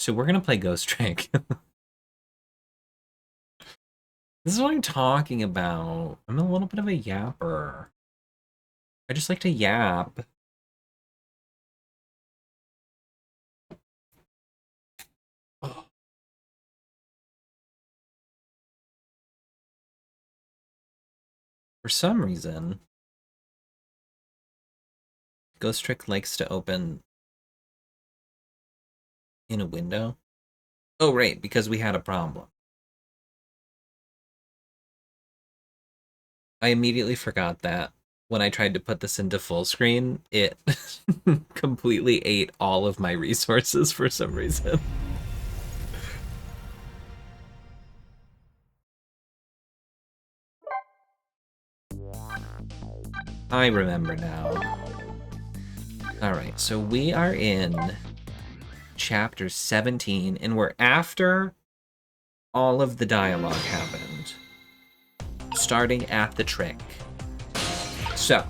So we're gonna play Ghost Trick. This is what I'm talking about. I'm a little bit of a yapper. I just like to yap. Oh. For some reason, Ghost Trick likes to open in a window. Oh, right, because we had a problem. I immediately forgot that when I tried to put this into full screen, it completely ate all of my resources for some reason. I remember now. Alright, so we are in chapter 17, and we're after all of the dialogue happened. Starting at the trick. So,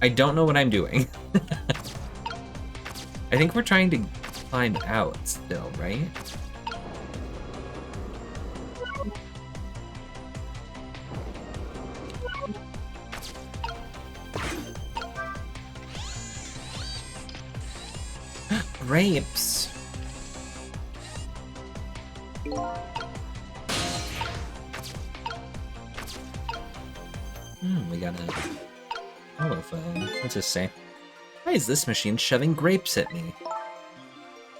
I don't know what I'm doing. I think we're trying to climb out still, right? Grapes. We got a holophone. What's this say? Why is this machine shoving grapes at me?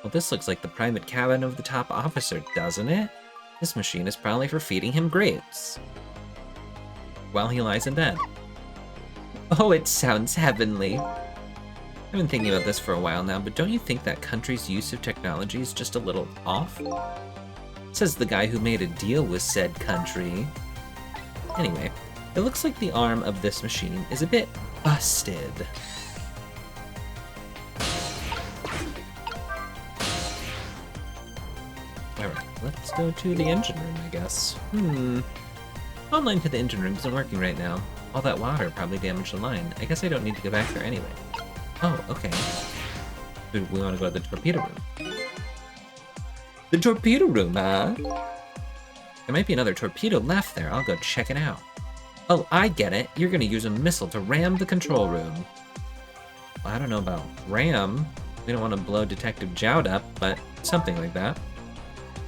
Well, this looks like the private cabin of the top officer, doesn't it? This machine is probably for feeding him grapes while he lies in bed. Oh, it sounds heavenly. I've been thinking about this for a while now, but don't you think that country's use of technology is just a little off? Says the guy who made a deal with said country. Anyway, it looks like the arm of this machine is a bit busted. Alright, let's go to the engine room, I guess. Online to the engine room isn't working right now. All that water probably damaged the line. I guess I don't need to go back there anyway. Oh, okay. Do we want to go to the torpedo room? The torpedo room, huh? There might be another torpedo left there. I'll go check it out. Oh, I get it. You're gonna use a missile to ram the control room. Well, I don't know about ram. We don't want to blow Detective Jowd up, but something like that.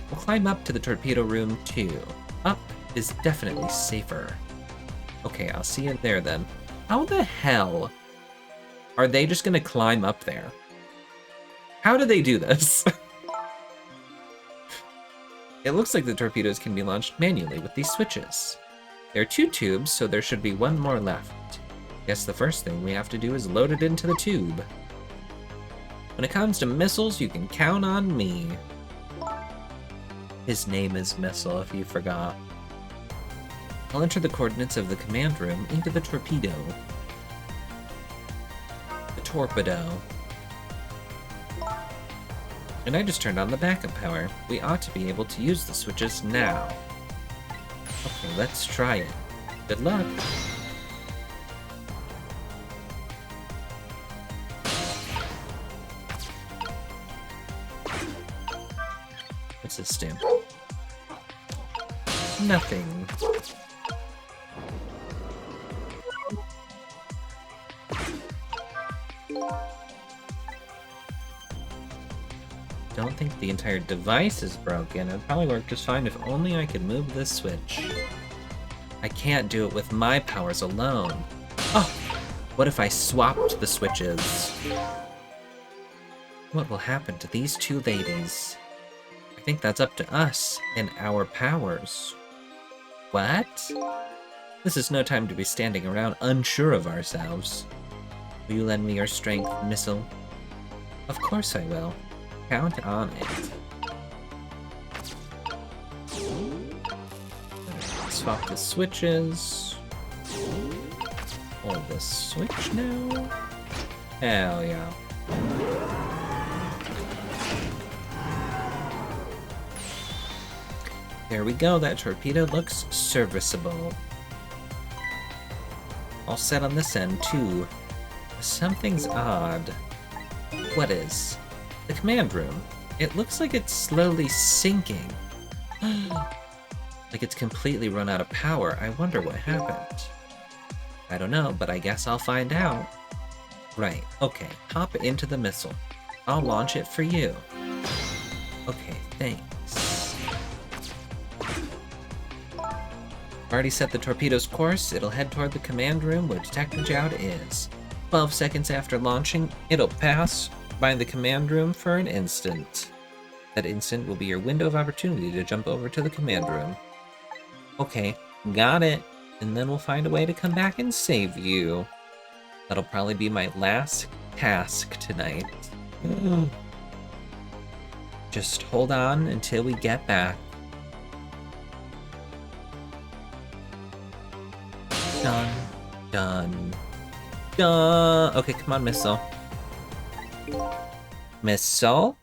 We'll climb up to the torpedo room, too. Up is definitely safer. Okay, I'll see you there then. How the hell are they just gonna climb up there? How do they do this? It looks like the torpedoes can be launched manually with these switches. There are 2 tubes, so there should be 1 more left. Guess the first thing we have to do is load it into the tube. When it comes to missiles, you can count on me. His name is Missile, if you forgot. I'll enter the coordinates of the command room into the torpedo. The torpedo. And I just turned on the backup power. We ought to be able to use the switches now. Okay, let's try it. Good luck. What's this do? Nothing. Don't think the entire device is broken. It'd probably work just fine if only I could move this switch. I can't do it with my powers alone. Oh! What if I swapped the switches? What will happen to these 2 ladies? I think that's up to us and our powers. What? This is no time to be standing around unsure of ourselves. Will you lend me your strength, Missile? Of course I will. Count on it. Swap the switches. Or the switch now? Hell yeah. There we go, that torpedo looks serviceable. All set on this end, too. Something's odd. What is? The command room. It looks like it's slowly sinking. Like it's completely run out of power. I wonder what happened. I don't know, but I guess I'll find out. Right, okay, hop into the missile. I'll launch it for you. Okay, thanks. Already set the torpedo's course. It'll head toward the command room where Detective Jowd is. 12 seconds after launching, it'll pass by the command room for an instant. That instant will be your window of opportunity to jump over to the command room. Okay, got it. And then we'll find a way to come back and save you. That'll probably be my last task tonight. Just hold on until we get back. Done. Done. Done. Okay, come on, Missile. Missile?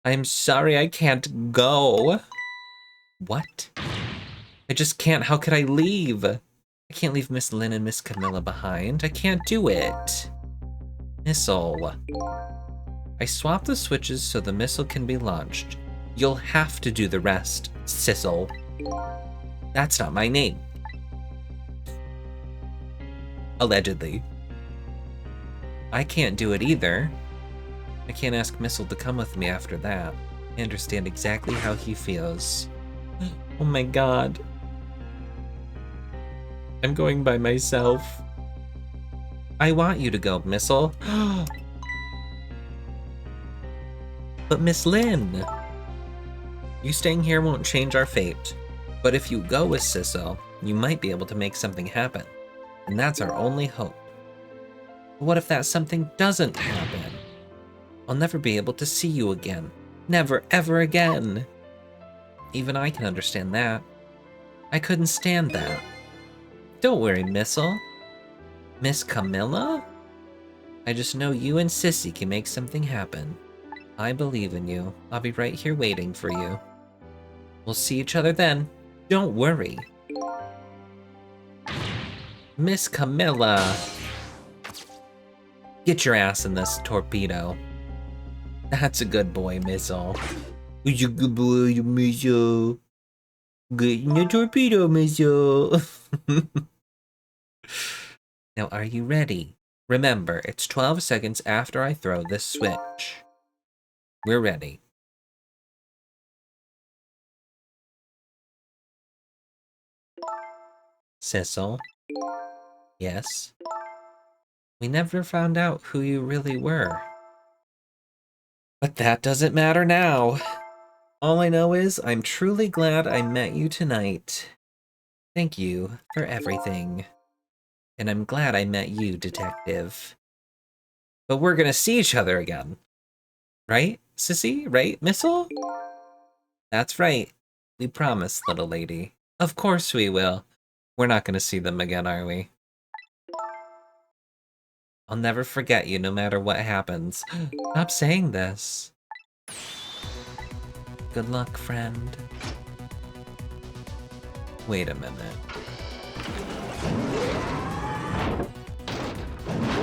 I'm sorry, I can't go. What? I just can't. How could I leave? I can't leave Miss Lynn and Miss Camilla behind. I can't do it. Missile. I swapped the switches so the missile can be launched. You'll have to do the rest, Sissel. That's not my name. Allegedly. I can't do it either. I can't ask Missile to come with me after that. I understand exactly how he feels. Oh my god. I'm going by myself. I want you to go, Missile. But Miss Lynn! You staying here won't change our fate. But if you go with Sissel, you might be able to make something happen. And that's our only hope. But what if that something doesn't happen? I'll never be able to see you again. Never, ever again. Even I can understand that. I couldn't stand that. Don't worry, Missile. Miss Camilla? I just know you and Sissy can make something happen. I believe in you. I'll be right here waiting for you. We'll see each other then. Don't worry. Miss Camilla! Get your ass in this torpedo. That's a good boy, Missile. Who's a good boy, Missile? Get in the torpedo, Missile. Now, are you ready? Remember, it's 12 seconds after I throw this switch. We're ready. Sissel? Yes? We never found out who you really were. But that doesn't matter now. All I know is I'm truly glad I met you tonight. Thank you for everything. And I'm glad I met you, Detective. But we're gonna see each other again. Right, Sissy? Right, Missile? That's right. We promise, little lady. Of course we will. We're not gonna see them again, are we? I'll never forget you no matter what happens. Stop saying this. Good luck, friend. Wait a minute.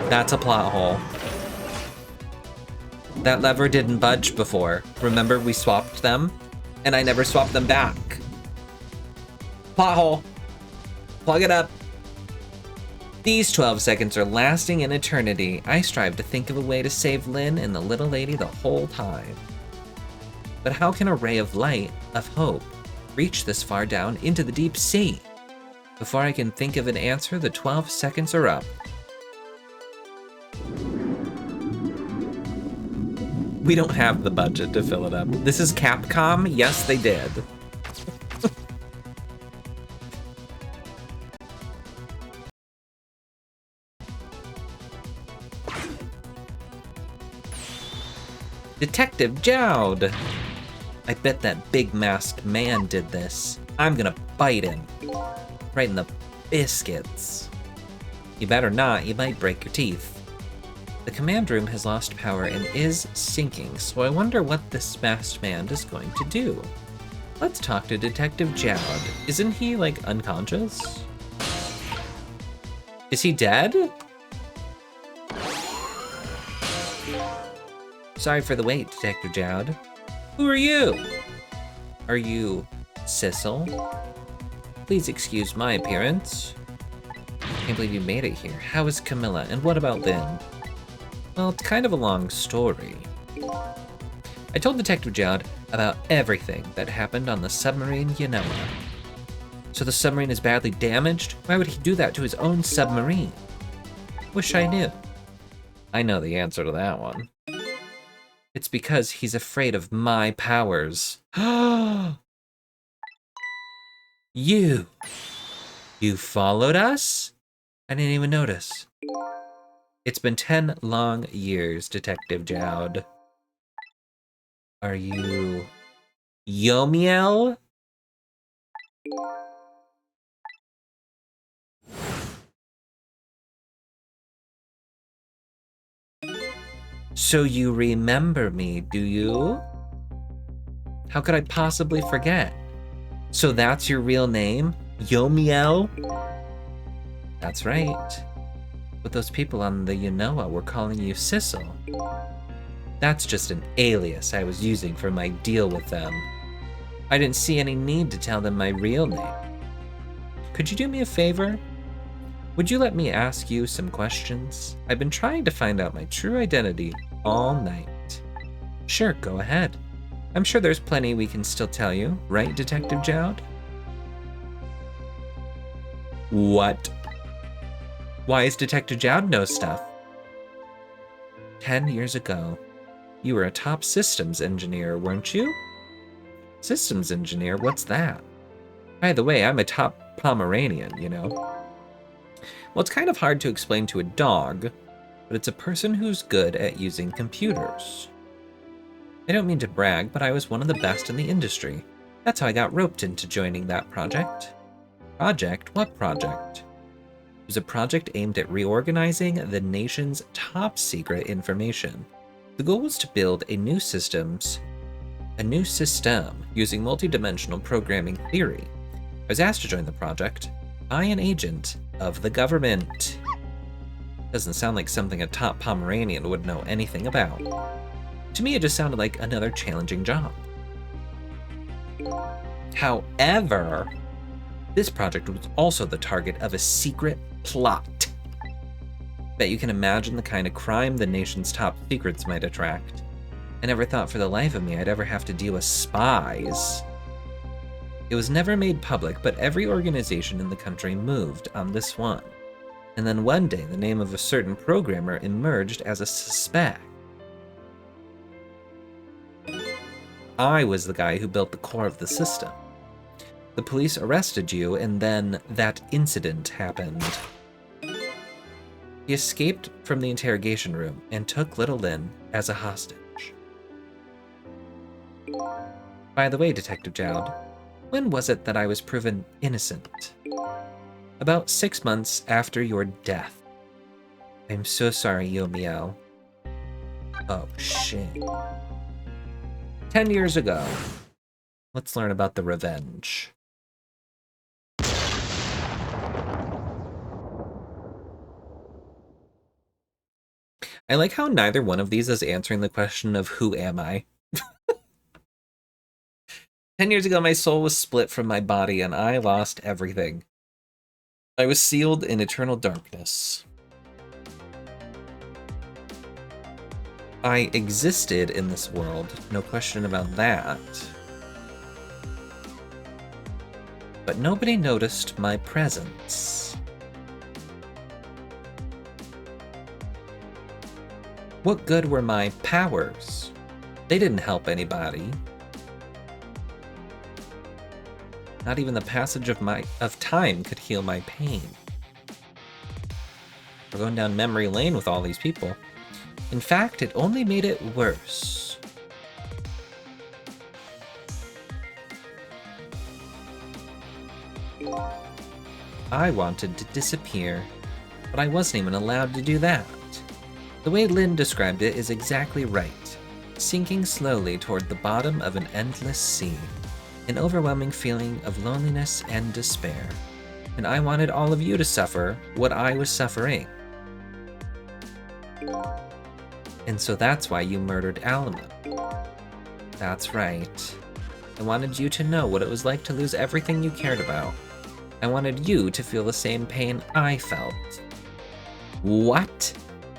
That's a plot hole. That lever didn't budge before. Remember, we swapped them? And I never swapped them back. Plot hole. Plug it up. These 12 seconds are lasting an eternity. I strive to think of a way to save Lynn and the little lady the whole time. But how can a ray of light, of hope, reach this far down into the deep sea? Before I can think of an answer, the 12 seconds are up. We don't have the budget to fill it up. This is Capcom? Yes, they did. Detective Jowd! I bet that big masked man did this. I'm gonna bite him. Right in the biscuits. You better not, you might break your teeth. The command room has lost power and is sinking, so I wonder what this masked man is going to do. Let's talk to Detective Jowd. Isn't he, like, unconscious? Is he dead? Sorry for the wait, Detective Jowd. Who are you? Are you Sissel? Please excuse my appearance. Can't believe you made it here. How is Camilla, and what about Lynn? Well, it's kind of a long story. I told Detective Jowd about everything that happened on the submarine Yanoa. So the submarine is badly damaged? Why would he do that to his own submarine? Wish I knew. I know the answer to that one. It's because he's afraid of my powers. You followed us? I didn't even notice. It's been 10 long years, Detective Jowd. Are you Yomiel? So you remember me, do you? How could I possibly forget? So that's your real name? Yomiel? That's right. But those people on the Yanoa were calling you Sissel. That's just an alias I was using for my deal with them. I didn't see any need to tell them my real name. Could you do me a favor? Would you let me ask you some questions? I've been trying to find out my true identity all night. Sure, go ahead. I'm sure there's plenty we can still tell you, right, Detective Jowd? What? Why is Detective Jowd know stuff? 10 years ago, you were a top systems engineer, weren't you? Systems engineer? What's that? By the way, I'm a top Pomeranian, you know. Well, it's kind of hard to explain to a dog, but it's a person who's good at using computers. I don't mean to brag, but I was one of the best in the industry. That's how I got roped into joining that project. Project? What project? It was a project aimed at reorganizing the nation's top secret information. The goal was to build a new system using multidimensional programming theory. I was asked to join the project by an agent of the government. Doesn't sound like something a top Pomeranian would know anything about. To me, it just sounded like another challenging job. However, this project was also the target of a secret plot. Bet you can imagine the kind of crime the nation's top secrets might attract. I never thought for the life of me I'd ever have to deal with spies. It was never made public, but every organization in the country moved on this one. And then one day, the name of a certain programmer emerged as a suspect. I was the guy who built the core of the system. The police arrested you, and then that incident happened. He escaped from the interrogation room and took little Lynn as a hostage. By the way, Detective Jowd, when was it that I was proven innocent? About 6 months after your death. I'm so sorry, Yomiel. Oh, shit. 10 years ago. Let's learn about the revenge. I like how neither one of these is answering the question of who am I? 10 years ago, my soul was split from my body and I lost everything. I was sealed in eternal darkness. I existed in this world, no question about that. But nobody noticed my presence. What good were my powers? They didn't help anybody. Not even the passage of time could heal my pain. We're going down memory lane with all these people. In fact, it only made it worse. I wanted to disappear, but I wasn't even allowed to do that. The way Lynn described it is exactly right. Sinking slowly toward the bottom of an endless sea. An overwhelming feeling of loneliness and despair. And I wanted all of you to suffer what I was suffering. And so that's why you murdered Alamo. That's right. I wanted you to know what it was like to lose everything you cared about. I wanted you to feel the same pain I felt. What?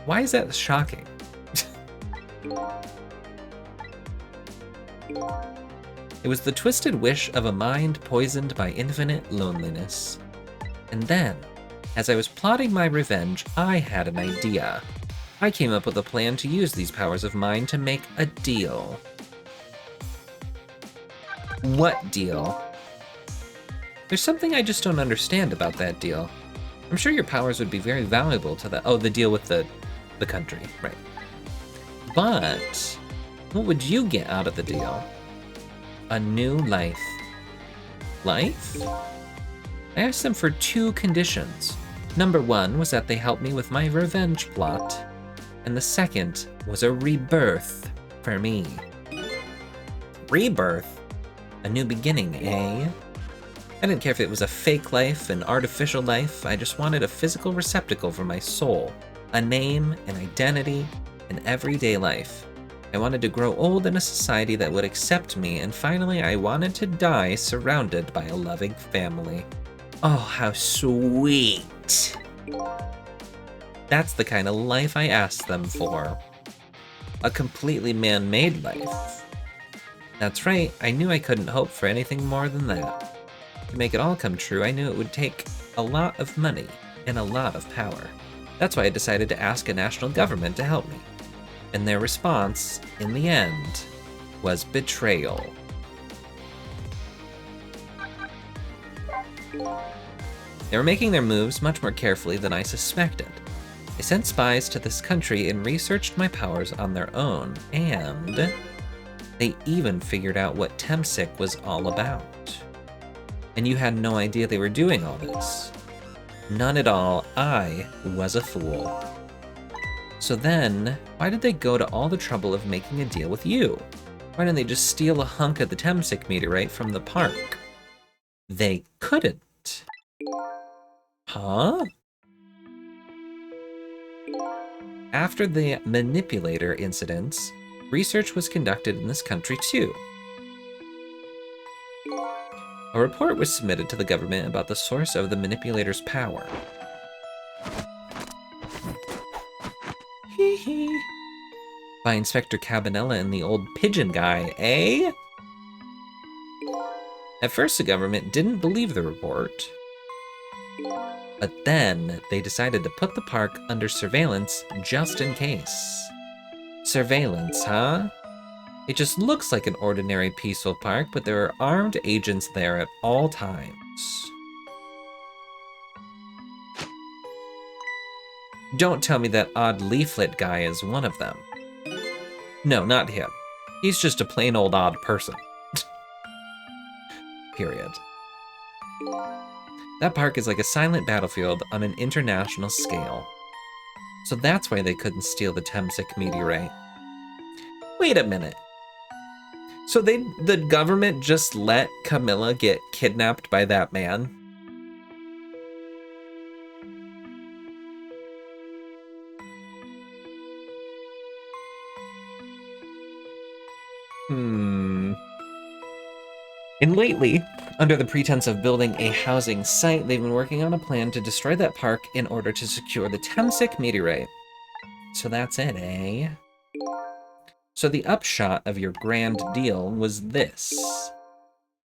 Why is that shocking? It was the twisted wish of a mind poisoned by infinite loneliness. And then, as I was plotting my revenge, I had an idea. I came up with a plan to use these powers of mine to make a deal. What deal? There's something I just don't understand about that deal. I'm sure your powers would be very valuable to the deal with the country, right? But what would you get out of the deal? A new life. Life? I asked them for 2 conditions. Number 1 was that they help me with my revenge plot, and the second was a rebirth for me. Rebirth? A new beginning, eh? I didn't care if it was a fake life, an artificial life. I just wanted a physical receptacle for my soul, a name, an identity, an everyday life. I wanted to grow old in a society that would accept me, and finally I wanted to die surrounded by a loving family. Oh, how sweet. That's the kind of life I asked them for. A completely man-made life. That's right, I knew I couldn't hope for anything more than that. To make it all come true, I knew it would take a lot of money and a lot of power. That's why I decided to ask a national government to help me. And their response, in the end, was betrayal. They were making their moves much more carefully than I suspected. They sent spies to this country and researched my powers on their own, and they even figured out what Temsic was all about. And you had no idea they were doing all this. None at all. I was a fool. So then, why did they go to all the trouble of making a deal with you? Why didn't they just steal a hunk of the Temsic meteorite from the park? They couldn't. Huh? After the manipulator incidents, research was conducted in this country too. A report was submitted to the government about the source of the manipulator's power. Hee hee. By Inspector Cabanela and the old pigeon guy, eh? At first, the government didn't believe the report. But then, they decided to put the park under surveillance just in case. Surveillance, huh? It just looks like an ordinary peaceful park, but there are armed agents there at all times. Don't tell me that odd leaflet guy is one of them. No, not him. He's just a plain old odd person. Period. That park is like a silent battlefield on an international scale. So that's why they couldn't steal the Temsic meteorite. Wait a minute. So the government just let Camilla get kidnapped by that man? And lately, under the pretense of building a housing site, they've been working on a plan to destroy that park in order to secure the Temsic meteorite. So that's it, eh? So the upshot of your grand deal was this.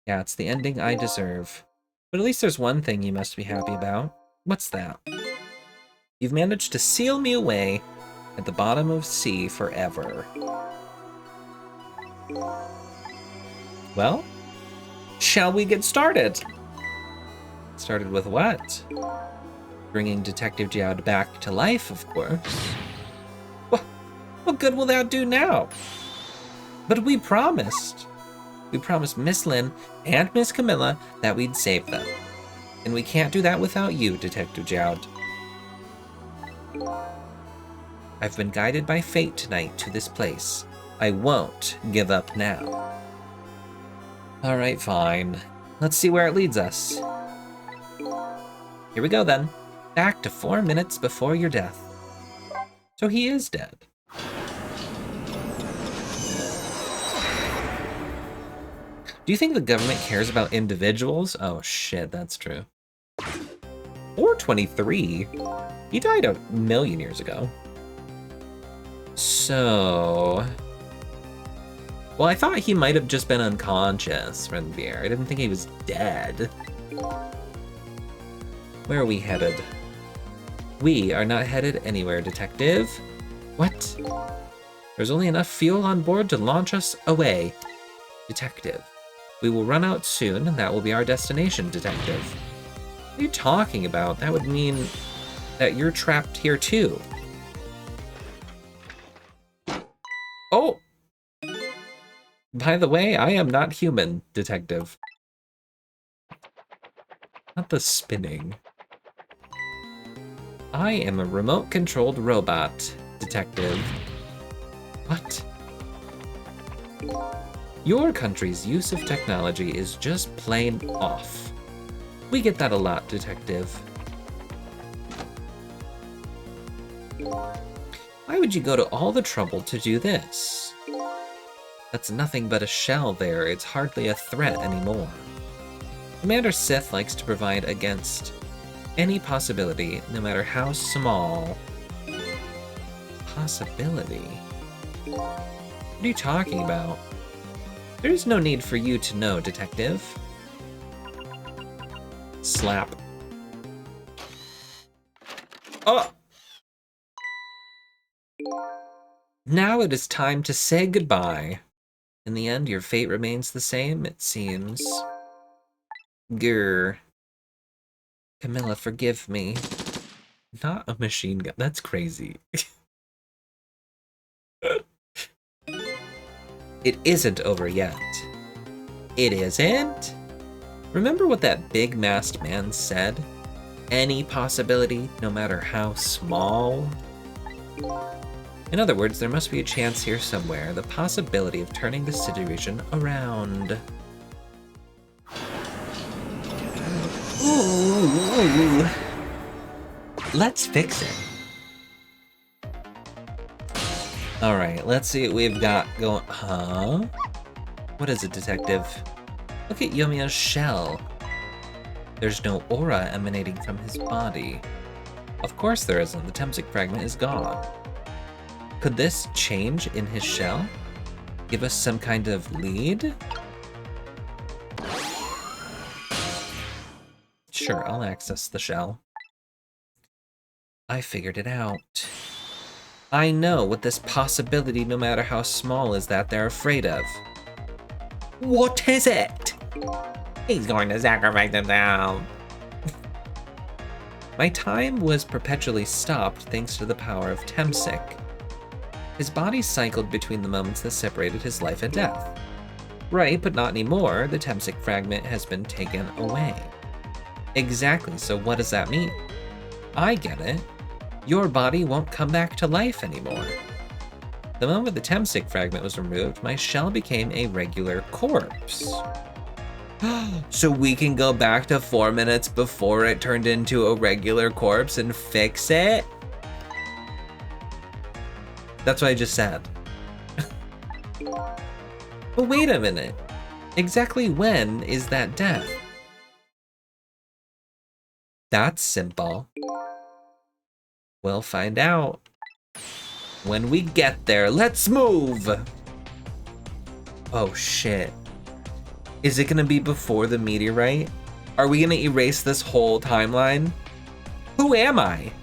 Yeah, it's the ending I deserve. But at least there's one thing you must be happy about. What's that? You've managed to seal me away at the bottom of sea forever. Well, shall we get started? Started with what? Bringing Detective Jowd back to life, of course. What good will that do now? But we promised. We promised Miss Lynn and Miss Camilla that we'd save them. And we can't do that without you, Detective Jowd. I've been guided by fate tonight to this place. I won't give up now. Alright, fine. Let's see where it leads us. Here we go then. Back to 4 minutes before your death. So he is dead. Do you think the government cares about individuals? Oh shit, that's true. Or 23. He died a million years ago. So... Well, I thought he might have just been unconscious, Renvier. I didn't think he was dead. Where are we headed? We are not headed anywhere, Detective. What? There's only enough fuel on board to launch us away. Detective. We will run out soon, and that will be our destination, Detective. What are you talking about? That would mean that you're trapped here too. Oh! By the way, I am not human, Detective. Not the spinning. I am a remote-controlled robot, Detective. What? Your country's use of technology is just plain off. We get that a lot, Detective. Why would you go to all the trouble to do this? That's nothing but a shell there. It's hardly a threat anymore. Commander Sith likes to provide against any possibility, no matter how small. Possibility? What are you talking about? There is no need for you to know, Detective. Slap. Oh! Now it is time to say goodbye. In the end, your fate remains the same, it seems. Grr. Camilla, forgive me. Not a machine gun. That's crazy. It isn't over yet. It isn't? Remember what that big masked man said? Any possibility, no matter how small? In other words, there must be a chance here somewhere, the possibility of turning the situation around. Ooh. Let's fix it. Alright, let's see what we've got going. Huh? What is it, Detective? Look at Yoimiya's shell. There's no aura emanating from his body. Of course there isn't. The Temsik fragment is gone. Could this change in his shell? Give us some kind of lead? Sure, I'll access the shell. I figured it out. I know what this possibility, no matter how small, is that they're afraid of. What is it? He's going to sacrifice himself. My time was perpetually stopped thanks to the power of Temsik. His body cycled between the moments that separated his life and death. Right, but not anymore. The Temsik fragment has been taken away. Exactly, so what does that mean? I get it. Your body won't come back to life anymore. The moment the Temsik fragment was removed, my shell became a regular corpse. So we can go back to 4 minutes before it turned into a regular corpse and fix it? That's what I just said. But wait a minute. Exactly when is that death? That's simple. We'll find out. When we get there, let's move! Oh shit. Is it gonna be before the meteorite? Are we gonna erase this whole timeline? Who am I?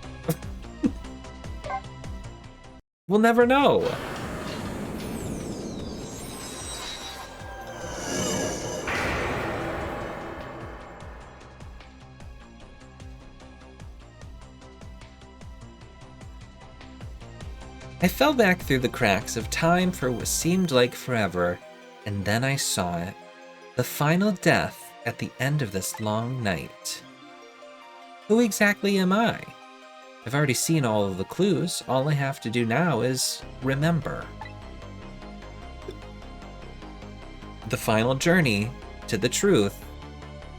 We'll never know. I fell back through the cracks of time for what seemed like forever, and then I saw it. The final death at the end of this long night. Who exactly am I? I've already seen all of the clues. All I have to do now is remember. The final journey to the truth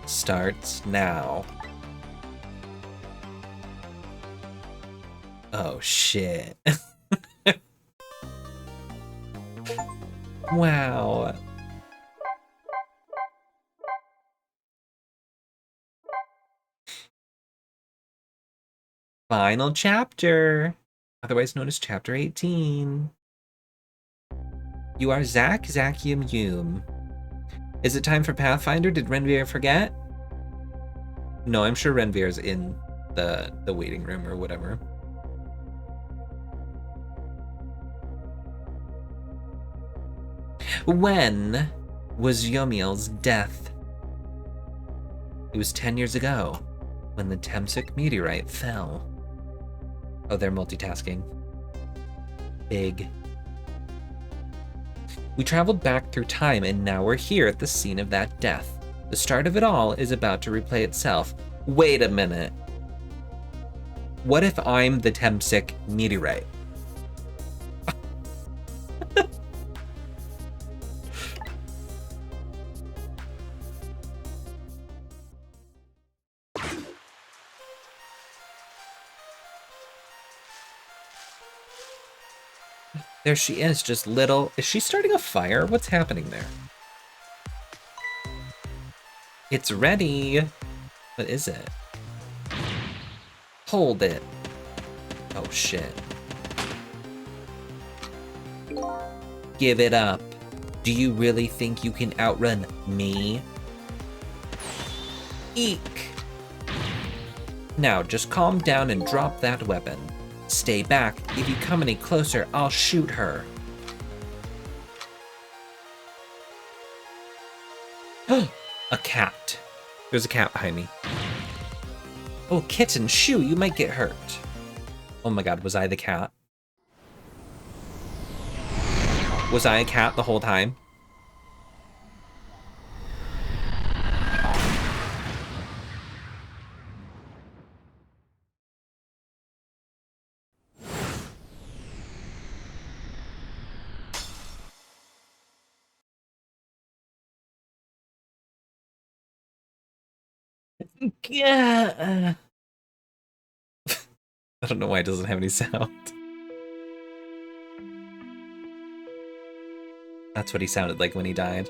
starts now. Oh shit. Wow. Final chapter, otherwise known as Chapter 18. You are Zack Zacium Hume. Is it time for Pathfinder? Did Renvier forget? No, I'm sure Renvier's in the waiting room or whatever. When was Yomiel's death? It was 10 years ago, when the Temsic meteorite fell. Oh, they're multitasking. Big. We traveled back through time, and now we're here at the scene of that death. The start of it all is about to replay itself. Wait a minute. What if I'm the Temsic meteorite? There she is, just little. Is she starting a fire? What's happening there? It's ready. What is it? Hold it. Oh, shit. Give it up. Do you really think you can outrun me? Eek. Now, just calm down and drop that weapon. Stay back. If you come any closer, I'll shoot her. A cat. There's a cat behind me. Oh, kitten, shoo, you might get hurt. Oh my god, was I the cat? Was I a cat the whole time? Yeah. I don't know why it doesn't have any sound. That's what he sounded like when he died.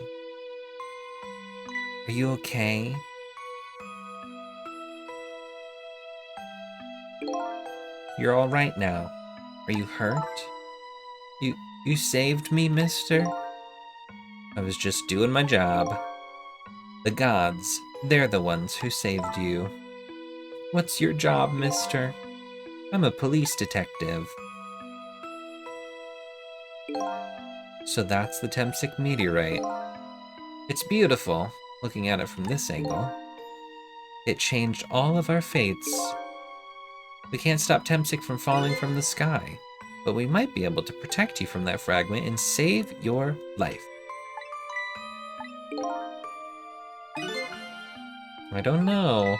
Are you okay? You're all right now. Are you hurt? You saved me, mister? I was just doing my job. The gods, they're the ones who saved you. What's your job, mister? I'm a police detective. So that's the Temsic meteorite. It's beautiful, looking at it from this angle. It changed all of our fates. We can't stop Temsic from falling from the sky, but we might be able to protect you from that fragment and save your life. I don't know.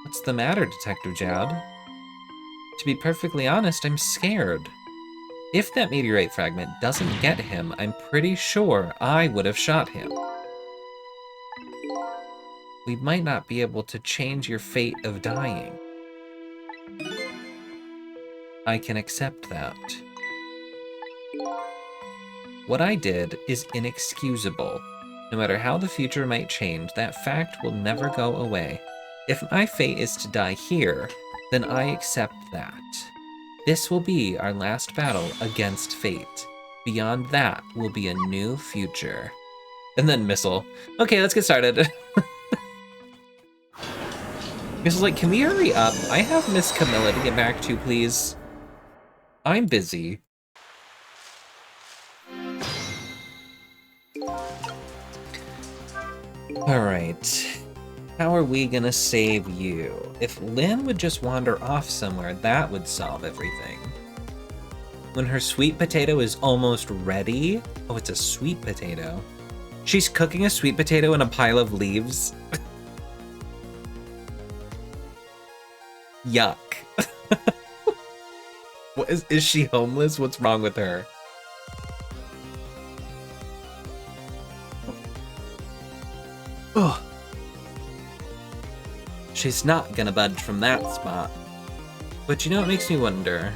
What's the matter, Detective Jowd? To be perfectly honest, I'm scared. If that meteorite fragment doesn't get him, I'm pretty sure I would have shot him. We might not be able to change your fate of dying. I can accept that. What I did is inexcusable. No matter how the future might change, that fact will never go away. If my fate is to die here, then I accept that. This will be our last battle against fate. Beyond that will be a new future. And then Missile. Okay, let's get started. Missile's like, can we hurry up? I have Miss Camilla to get back to, please. I'm busy. Alright. How are we gonna save you? If Lynn would just wander off somewhere, that would solve everything. When her sweet potato is almost ready... Oh, it's a sweet potato. She's cooking a sweet potato in a pile of leaves. Yuck. What is she homeless? What's wrong with her? Ugh. She's not gonna budge from that spot. But you know what makes me wonder?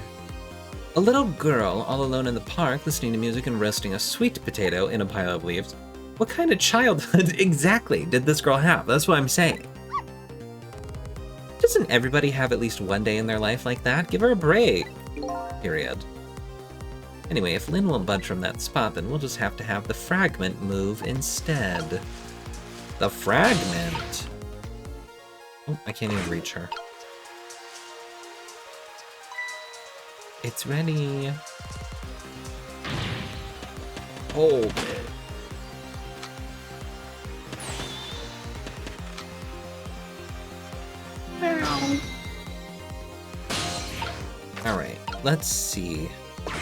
A little girl all alone in the park listening to music and roasting a sweet potato in a pile of leaves. What kind of childhood exactly did this girl have? That's what I'm saying. Doesn't everybody have at least one day in their life like that? Give her a break. Period. Anyway, if Lynn won't budge from that spot, then we'll just have to have the fragment move instead. The fragment? Oh, I can't even reach her. It's ready. Hold it. Alright, let's see.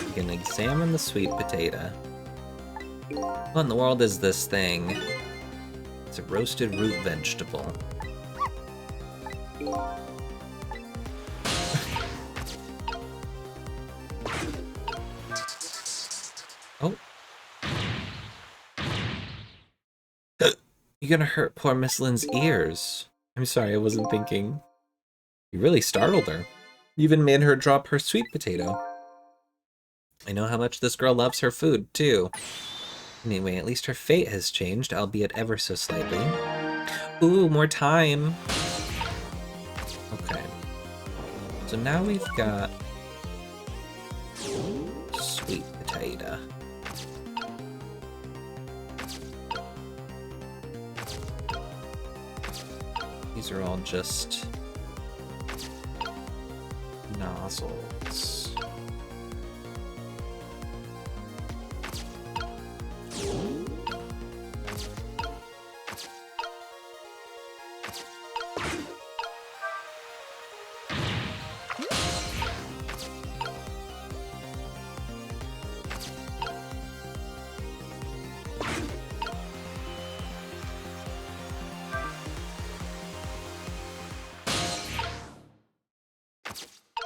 We can examine the sweet potato. What in the world is this thing? It's a roasted root vegetable. Oh. You're gonna hurt poor Miss Lynn's ears. I'm sorry, I wasn't thinking. You really startled her. You even made her drop her sweet potato. I know how much this girl loves her food, too. Anyway, at least her fate has changed, albeit ever so slightly. Ooh, more time! Okay. So now we've got... sweet potato. These are all just... nozzles.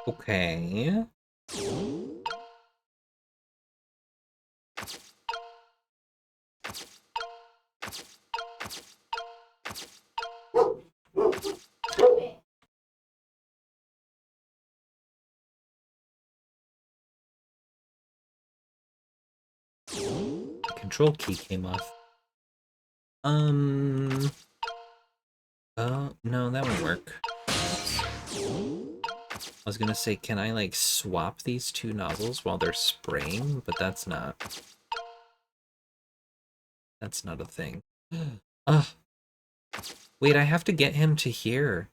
Okay. Control key came off. Oh, no, that won't work. I was gonna say, can I, like, swap these two nozzles while they're spraying? But that's not... that's not a thing. Ugh. Wait, I have to get him to here.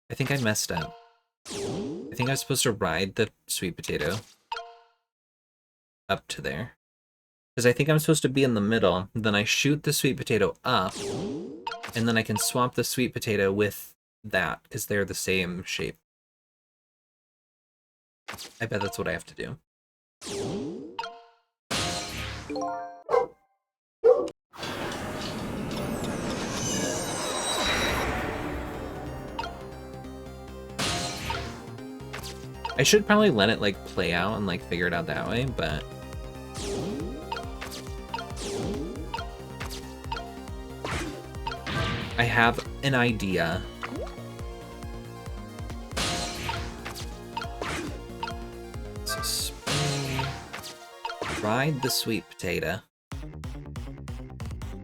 I think I messed up. I think I was supposed to ride the sweet potato up to there. Because I think I'm supposed to be in the middle, then I shoot the sweet potato up, and then I can swap the sweet potato with that, because they're the same shape. I bet that's what I have to do. I should probably let it, like, play out and, like, figure it out that way, but... I have an idea. So spray... ride the sweet potato.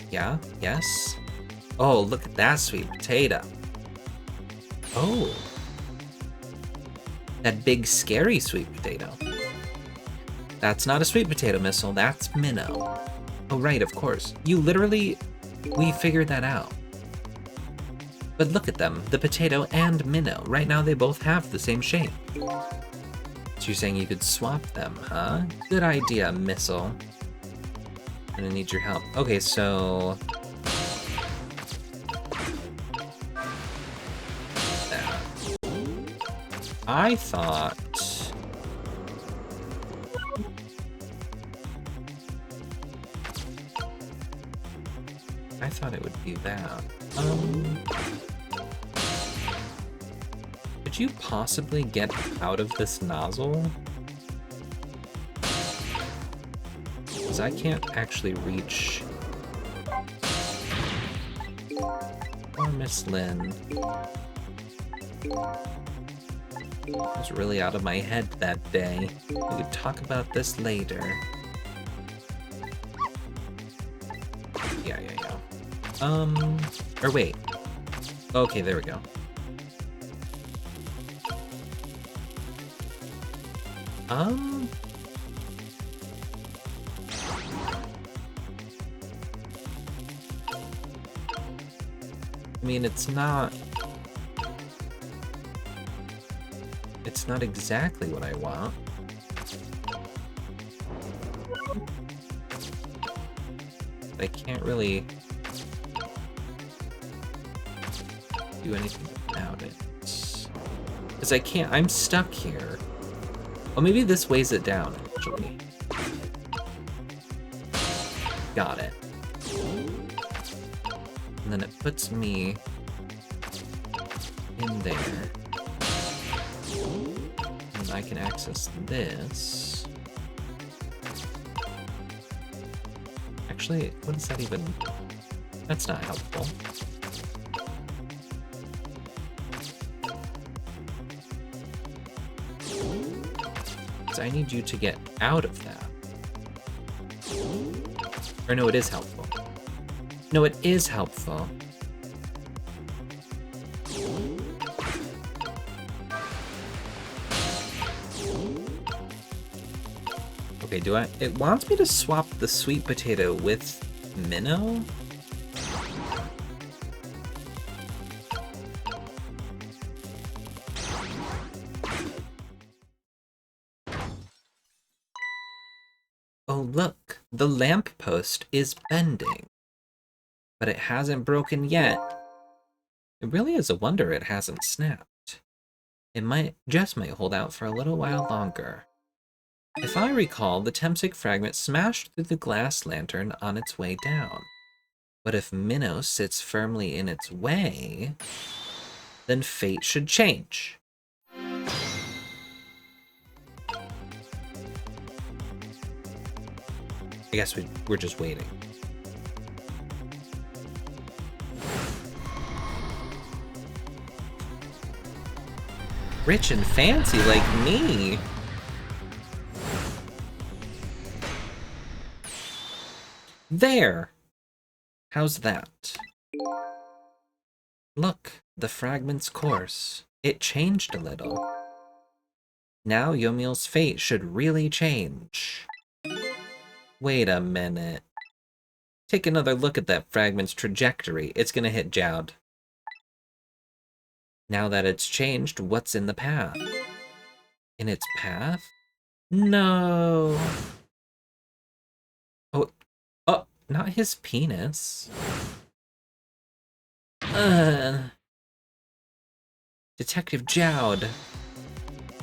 Yeah, yes. Oh, look at that sweet potato. Oh. That big, scary sweet potato. That's not a sweet potato missile, that's Minnow. Oh, right, of course. You literally... we figured that out. But look at them, the potato and Minnow. Right now they both have the same shape. So you're saying you could swap them, huh? Good idea, Missile. I'm gonna need your help. Okay, so... I thought... it would be that. Could you possibly get out of this nozzle? Because I can't actually reach... Poor Miss Lynn. I was really out of my head that day. We could talk about this later. Yeah. Or wait. Okay, there we go. I mean, it's not exactly what I want. But I can't really do anything about it. Because I can't, I'm stuck here. Oh, maybe this weighs it down, actually. Got it. And then it puts me in there. And I can access this. Actually, what is that even? That's not helpful. So I need you to get out of that. Or no, it is helpful. No, it is helpful. Okay, do I? It wants me to swap the sweet potato with Minnow? Oh, look, the lamppost is bending. But it hasn't broken yet. It really is a wonder it hasn't snapped. It might hold out for a little while longer. If I recall, the Tempsic fragment smashed through the glass lantern on its way down. But if Minnow sits firmly in its way, then fate should change. I guess we're just waiting. Rich and fancy like me. There! How's that? Look, the fragment's course. It changed a little. Now Yomiel's fate should really change. Wait a minute. Take another look at that fragment's trajectory. It's gonna hit Jowd. Now that it's changed, what's in the path? In its path? No! Oh, not his penis. Detective Jowd.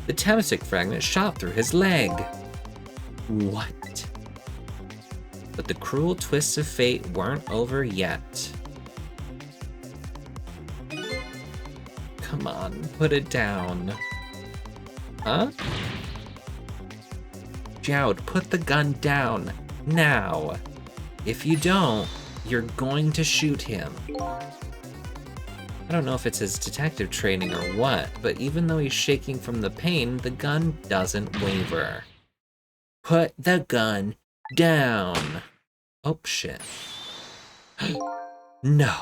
The Tempsic fragment shot through his leg. What? But the cruel twists of fate weren't over yet. Come on, put it down. Huh? Jowd, put the gun down. Now. If you don't, you're going to shoot him. I don't know if it's his detective training or what, but even though he's shaking from the pain, the gun doesn't waver. Put the gun down. Oh, shit. No.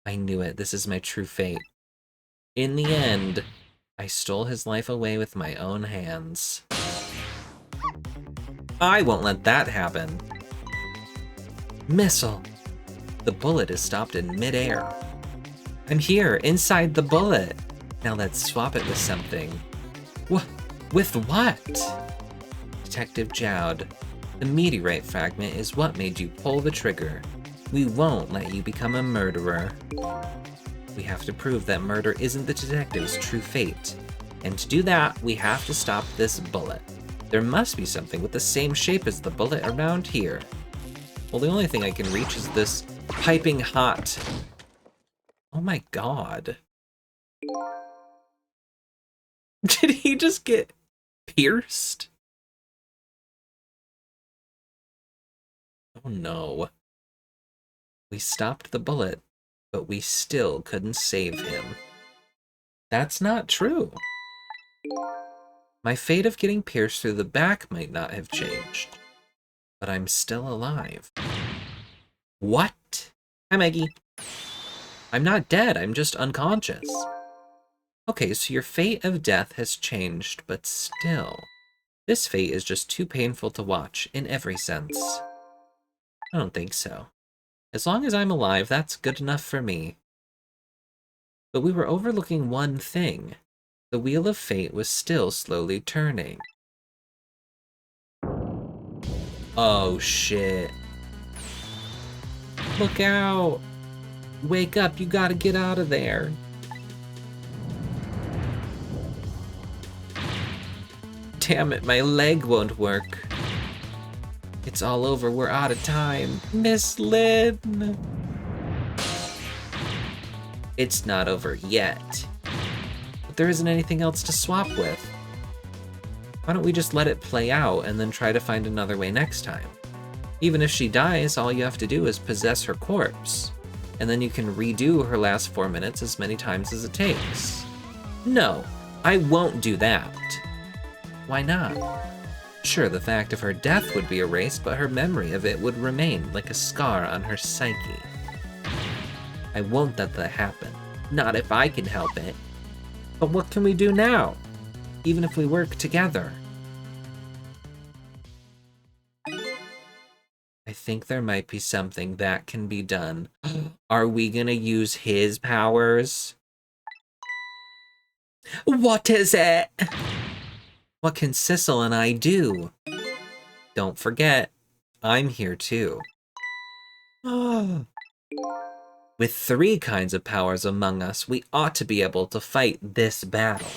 I knew it. This is my true fate. In the end, I stole his life away with my own hands. I won't let that happen. Missile. The bullet is stopped in midair. I'm here, inside the bullet. Now let's swap it with something. With what? Detective Jowd, the meteorite fragment is what made you pull the trigger. We won't let you become a murderer. We have to prove that murder isn't the detective's true fate. And to do that, we have to stop this bullet. There must be something with the same shape as the bullet around here. Well, the only thing I can reach is this piping hot. Oh my god. Did he just get pierced? Oh no. We stopped the bullet, but we still couldn't save him. That's not true. My fate of getting pierced through the back might not have changed, but I'm still alive. What? Hi, Maggie. I'm not dead, I'm just unconscious. Okay, so your fate of death has changed, but still. This fate is just too painful to watch, in every sense. I don't think so. As long as I'm alive, that's good enough for me. But we were overlooking one thing. The wheel of fate was still slowly turning. Oh shit. Look out! Wake up, you gotta get out of there. Damn it, my leg won't work. It's all over, we're out of time. Miss Lynn! It's not over yet. But there isn't anything else to swap with. Why don't we just let it play out and then try to find another way next time? Even if she dies, all you have to do is possess her corpse. And then you can redo her last 4 minutes as many times as it takes. No, I won't do that. Why not? Sure, the fact of her death would be erased, but her memory of it would remain like a scar on her psyche. I won't let that happen. Not if I can help it. But what can we do now? Even if we work together. I think there might be something that can be done. Are we gonna use his powers? What is it? What can Sissel and I do? Don't forget, I'm here too. With 3 kinds of powers among us, we ought to be able to fight this battle.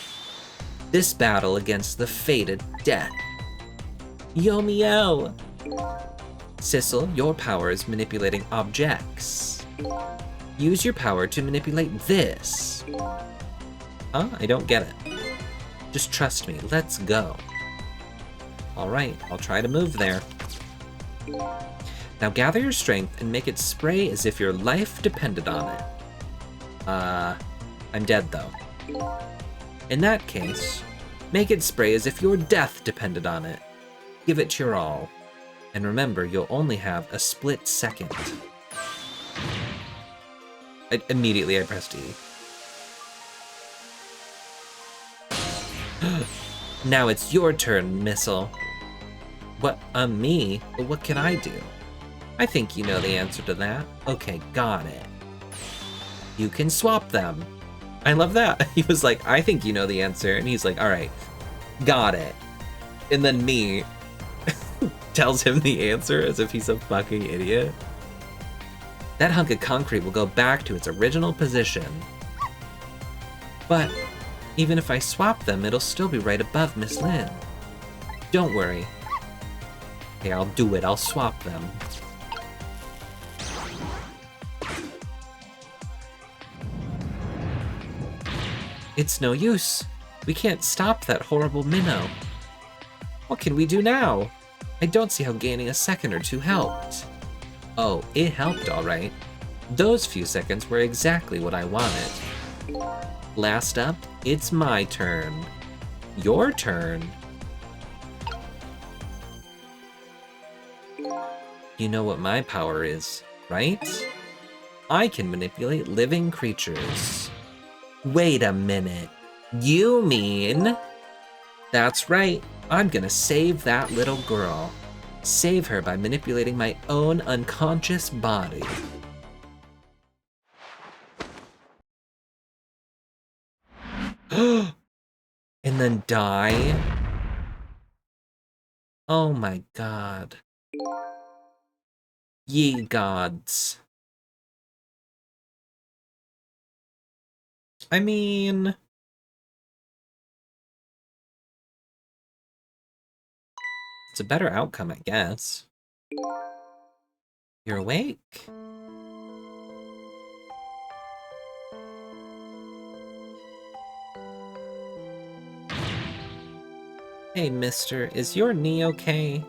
This battle against the fated death. Yomiel! Sissel, your power is manipulating objects. Use your power to manipulate this. Huh? I don't get it. Just trust me, let's go. Alright, I'll try to move there. Now gather your strength and make it spray as if your life depended on it. I'm dead though. In that case, make it spray as if your death depended on it. Give it your all. And remember, you'll only have a split second. Immediately I pressed E. Now it's your turn, Missile. What, me? But what can I do? I think you know the answer to that. Okay, got it. You can swap them. I love that. He was like, I think you know the answer. And he's like, all right, got it. And then me tells him the answer as if he's a fucking idiot. That hunk of concrete will go back to its original position. But even if I swap them, it'll still be right above Miss Lynn. Don't worry. Okay, I'll do it. I'll swap them. It's no use. We can't stop that horrible minnow. What can we do now? I don't see how gaining a second or two helped. Oh, it helped all right. Those few seconds were exactly what I wanted. Last up, it's my turn. Your turn. You know what my power is, right? I can manipulate living creatures. Wait a minute. You mean... That's right. I'm gonna save that little girl. Save her by manipulating my own unconscious body. And then die? Oh my god. Ye gods. I mean... It's a better outcome, I guess. You're awake? Hey, mister, is your knee okay?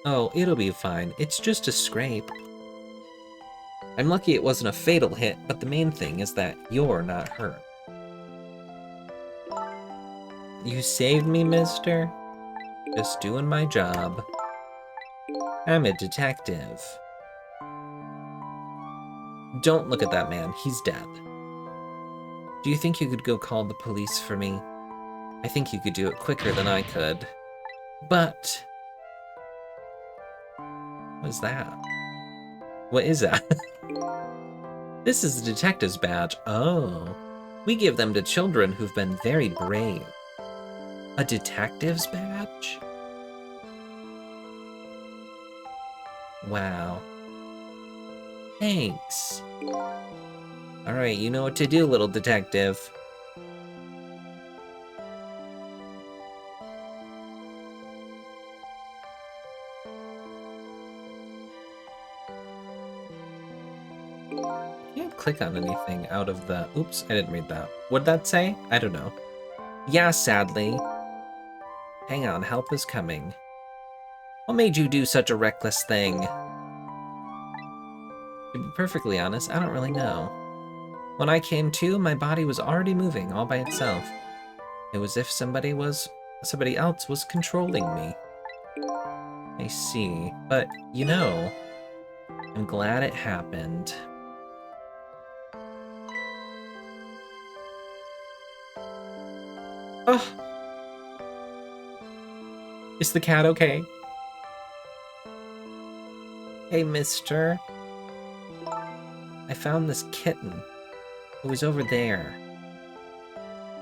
Oh, it'll be fine. It's just a scrape. I'm lucky it wasn't a fatal hit, but the main thing is that you're not hurt. You saved me, mister? Just doing my job. I'm a detective. Don't look at that man. He's dead. Do you think you could go call the police for me? I think you could do it quicker than I could. But... What's that? What is that? This is the detective's badge. Oh. We give them to children who've been very brave. A detective's badge? Wow. Thanks. Alright, you know what to do, little detective. Can't click on anything out of the... Oops, I didn't read that. What'd that say? I don't know. Yeah, sadly. Hang on, help is coming. What made you do such a reckless thing? To be perfectly honest, I don't really know. When I came to, my body was already moving all by itself. It was as if somebody else was controlling me. I see, but you know, I'm glad it happened. Oh! Is the cat okay? Hey, mister. I found this kitten. It was over there.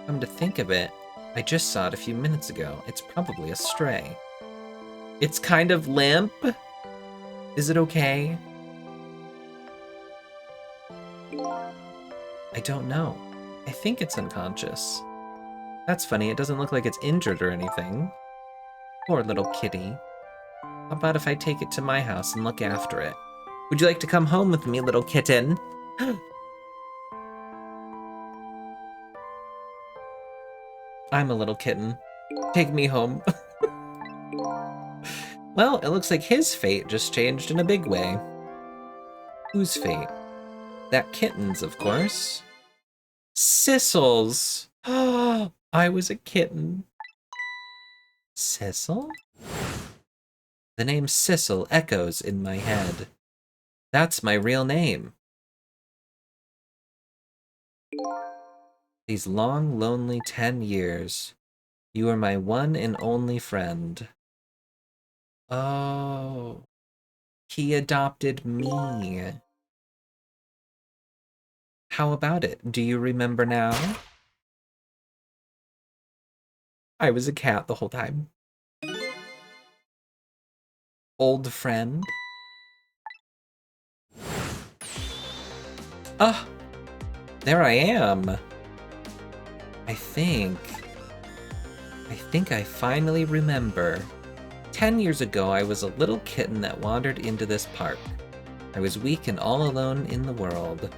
Come to think of it, I just saw it a few minutes ago. It's probably a stray. It's kind of limp? Is it okay? I don't know. I think it's unconscious. That's funny, it doesn't look like it's injured or anything. Poor little kitty. How about if I take it to my house and look after it? Would you like to come home with me, little kitten? I'm a little kitten. Take me home. Well, it looks like his fate just changed in a big way. Whose fate? That kitten's, of course. Sissel's! I was a kitten. Sissel? The name Sissel echoes in my head. That's my real name. These long, lonely 10 years. You are my one and only friend. Oh. He adopted me. How about it? Do you remember now? I was a cat the whole time. Old friend. Ah, there I am. I think I finally remember. 10 years ago, I was a little kitten that wandered into this park. I was weak and all alone in the world.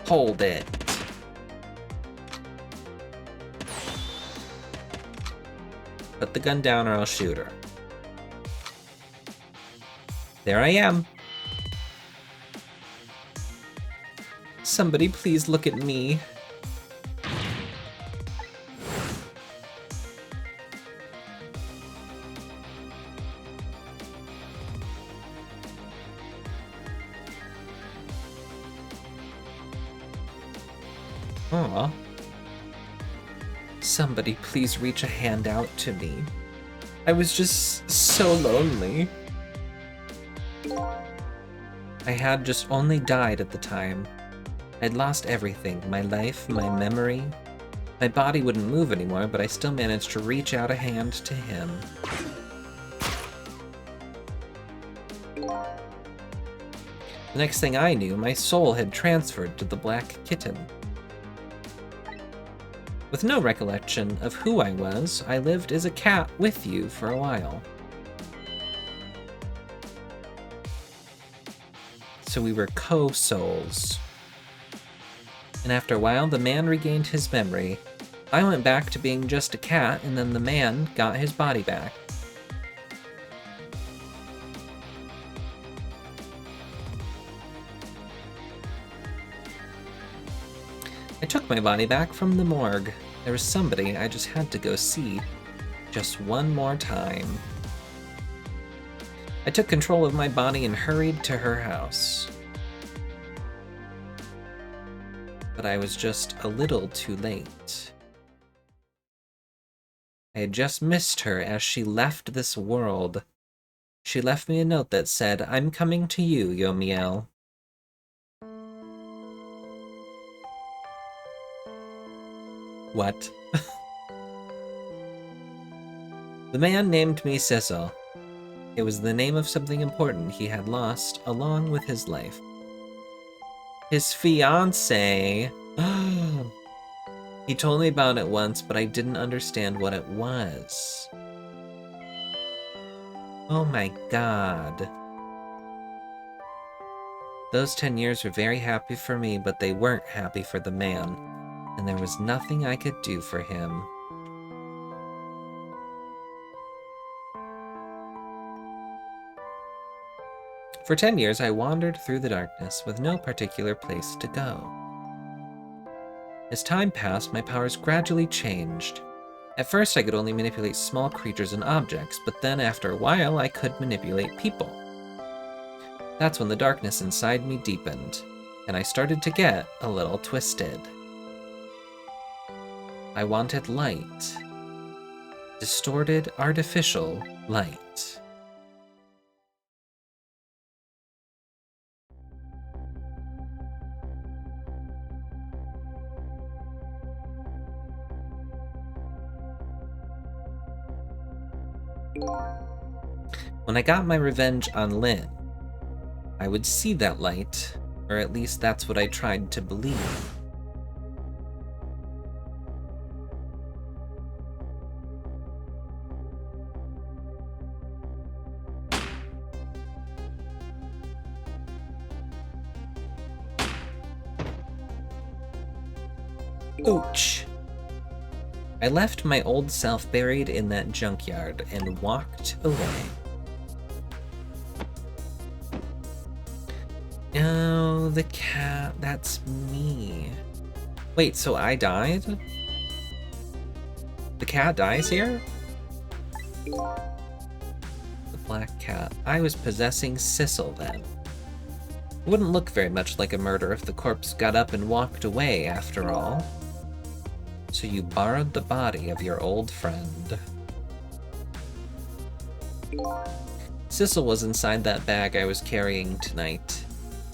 Hold it. Put the gun down or I'll shoot her. There I am. Somebody please look at me. Aw. Somebody please reach a hand out to me. I was just so lonely. I had just only died at the time. I'd lost everything, my life, my memory. My body wouldn't move anymore, but I still managed to reach out a hand to him. The next thing I knew, my soul had transferred to the black kitten. With no recollection of who I was, I lived as a cat with you for a while. So we were co-souls. And after a while, the man regained his memory. I went back to being just a cat, and then the man got his body back. I took my body back from the morgue. There was somebody I just had to go see. Just one more time. I took control of my body and hurried to her house. but I was just a little too late. I had just missed her as she left this world. She left me a note that said, "I'm coming to you, Yomiel." What? The man named me Cecil. It was the name of something important he had lost along with his life. His fiancée. He told me about it once, but I didn't understand what it was. Oh my god. Those 10 years were very happy for me, but they weren't happy for the man, and there was nothing I could do for him. For 10 years, I wandered through the darkness with no particular place to go. As time passed, my powers gradually changed. At first, I could only manipulate small creatures and objects, but then after a while, I could manipulate people. That's when the darkness inside me deepened, and I started to get a little twisted. I wanted light. Distorted, artificial light. When I got my revenge on Lynn, I would see that light, or at least that's what I tried to believe. Ouch! I left my old self buried in that junkyard and walked away. No, the cat, that's me. Wait, so I died? The cat dies here? The black cat. I was possessing Sissel then. It wouldn't look very much like a murder if the corpse got up and walked away, after all. So you borrowed the body of your old friend. Sissel was inside that bag I was carrying tonight.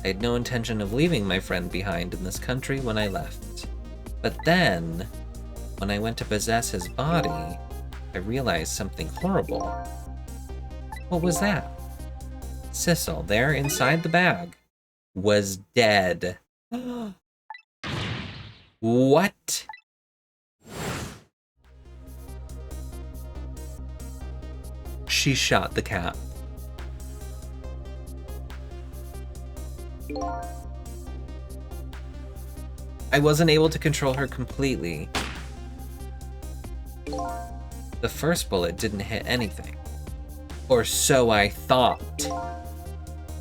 I had no intention of leaving my friend behind in this country when I left. But then, when I went to possess his body, I realized something horrible. What was that? Sissel, there inside the bag, was dead. What? She shot the cat. I wasn't able to control her completely. The first bullet didn't hit anything. Or so I thought.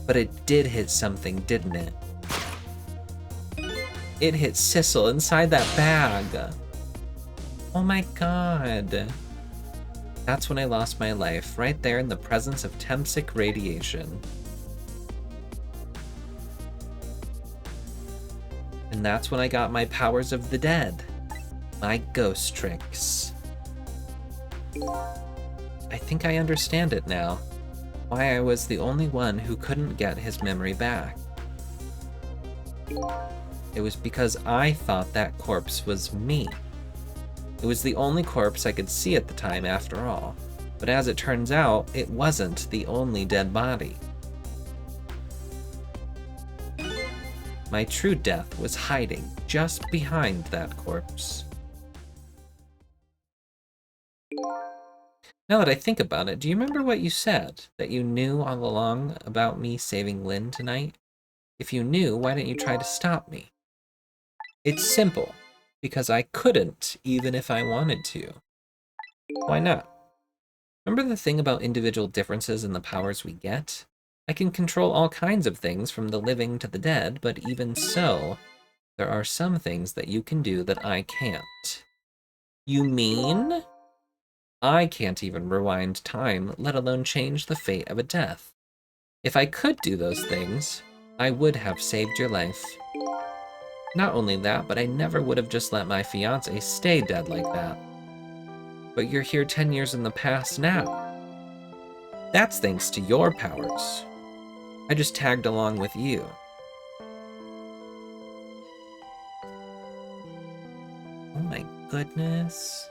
But it did hit something, didn't it? It hit Sissel inside that bag. Oh my god. That's when I lost my life, right there in the presence of Temsic radiation. And that's when I got my powers of the dead. My ghost tricks. I think I understand it now. Why I was the only one who couldn't get his memory back. It was because I thought that corpse was me. It was the only corpse I could see at the time, after all. But as it turns out, it wasn't the only dead body. My true death was hiding just behind that corpse. Now that I think about it, do you remember what you said? That you knew all along about me saving Lynn tonight? If you knew, why didn't you try to stop me? It's simple. Because I couldn't, even if I wanted to. Why not? Remember the thing about individual differences in the powers we get? I can control all kinds of things from the living to the dead, but even so, there are some things that you can do that I can't. You mean? I can't even rewind time, let alone change the fate of a death. If I could do those things, I would have saved your life. Not only that, but I never would have just let my fiancé stay dead like that. But you're here 10 years in the past now. That's thanks to your powers. I just tagged along with you. Oh my goodness.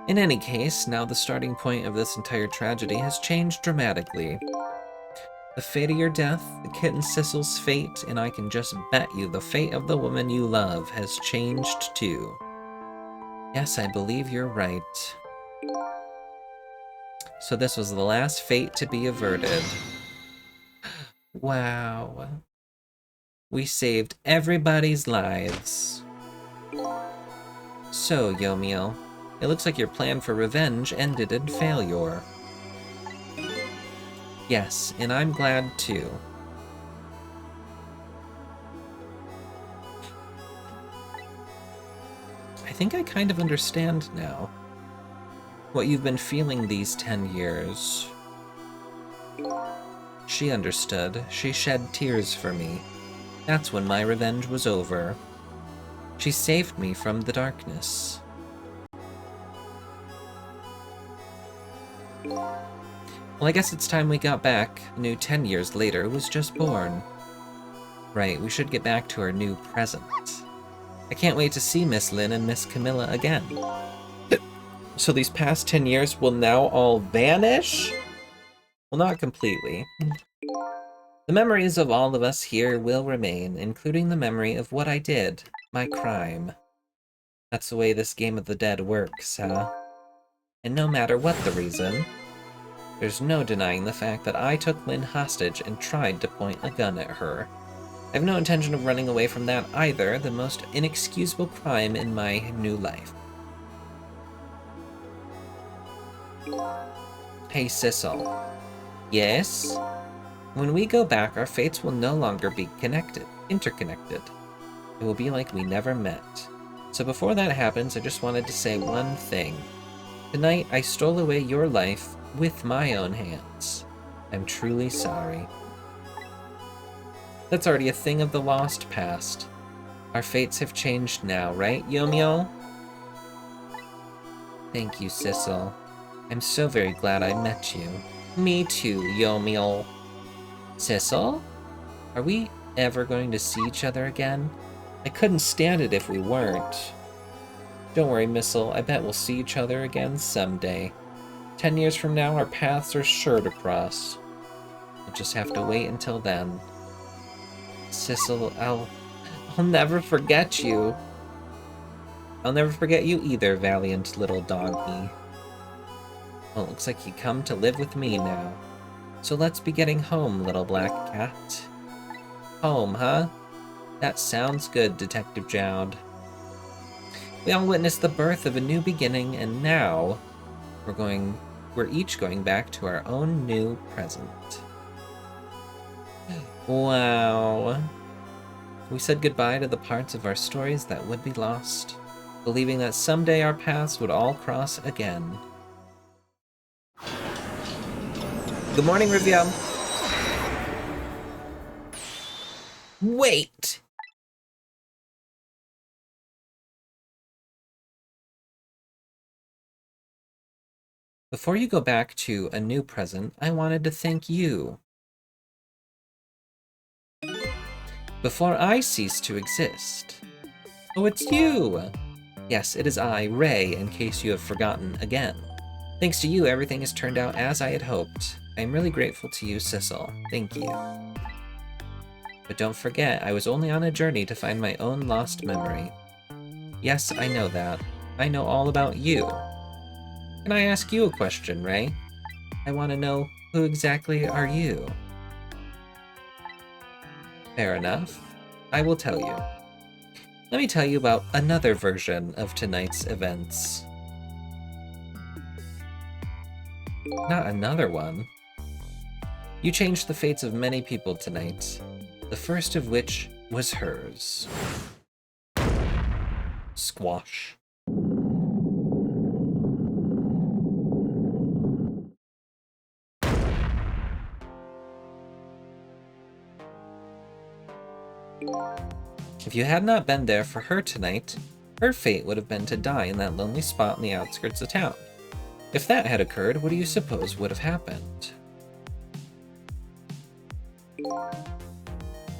In any case, now the starting point of this entire tragedy has changed dramatically. The fate of your death, the kitten Sissel's fate, and I can just bet you the fate of the woman you love has changed too. Yes, I believe you're right. So this was the last fate to be averted. Wow. We saved everybody's lives. So, Yomiel, it looks like your plan for revenge ended in failure. Yes, and I'm glad too. I think I kind of understand now what you've been feeling these 10 years. She understood. She shed tears for me. That's when my revenge was over. She saved me from the darkness. Well, I guess it's time we got back. A new 10 years later was just born. Right, we should get back to our new present. I can't wait to see Miss Lynn and Miss Camilla again. So these past 10 years will now all vanish? Well, not completely. The memories of all of us here will remain, including the memory of what I did, my crime. That's the way this Game of the Dead works, huh? And no matter what the reason, there's no denying the fact that I took Lynn hostage and tried to point a gun at her. I have no intention of running away from that either, the most inexcusable crime in my new life. Hey, Sissel. Yes? When we go back, our fates will no longer be interconnected. It will be like we never met. So before that happens, I just wanted to say one thing. Tonight, I stole away your life with my own hands. I'm truly sorry. That's already a thing of the lost past. Our fates have changed now, right, Yomiel? Thank you, Sissel. I'm so very glad I met you. Me too, Yomiel. Sissel? Are we ever going to see each other again? I couldn't stand it if we weren't. Don't worry, Missile. I bet we'll see each other again someday. 10 years from now, our paths are sure to cross. We'll just have to wait until then. Sissel, I'll never forget you. I'll never forget you either, valiant little doggy. Well, it looks like you come to live with me now. So let's be getting home, little black cat. Home, huh? That sounds good, Detective Jowd. We all witnessed the birth of a new beginning, and now we're each going back to our own new present. Wow. We said goodbye to the parts of our stories that would be lost, believing that someday our paths would all cross again. Good morning, Rivian. Wait! Before you go back to a new present, I wanted to thank you. Before I cease to exist. Oh, it's you! Yes, it is I, Ray, in case you have forgotten again. Thanks to you, everything has turned out as I had hoped. I am really grateful to you, Sissel. Thank you. But don't forget, I was only on a journey to find my own lost memory. Yes, I know that. I know all about you. Can I ask you a question, Ray? I want to know, who exactly are you? Fair enough. I will tell you. Let me tell you about another version of tonight's events. Not another one. You changed the fates of many people tonight, the first of which was hers. Squash. If you had not been there for her tonight, her fate would have been to die in that lonely spot in the outskirts of town. If that had occurred, what do you suppose would have happened?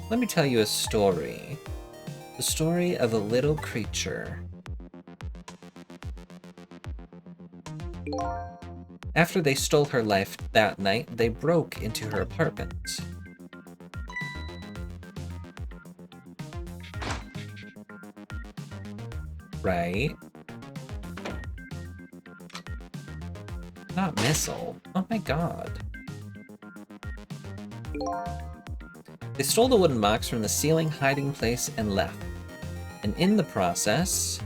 Let me tell you a story. The story of a little creature. After they stole her life that night, they broke into her apartment. Right? Not missile. Oh my god. They stole the wooden box from the ceiling hiding place and left. And in the process,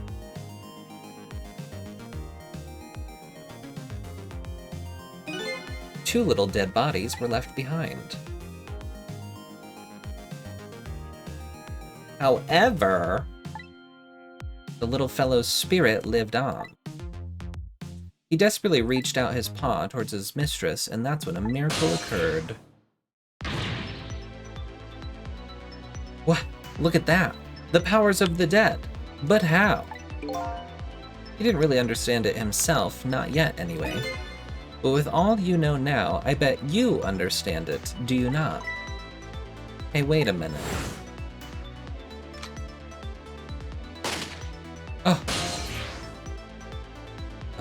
two little dead bodies were left behind. However, the little fellow's spirit lived on. He desperately reached out his paw towards his mistress, and that's when a miracle occurred. What? Look at that! The powers of the dead! But how? He didn't really understand it himself, not yet anyway. But with all you know now, I bet you understand it, do you not? Hey, wait a minute.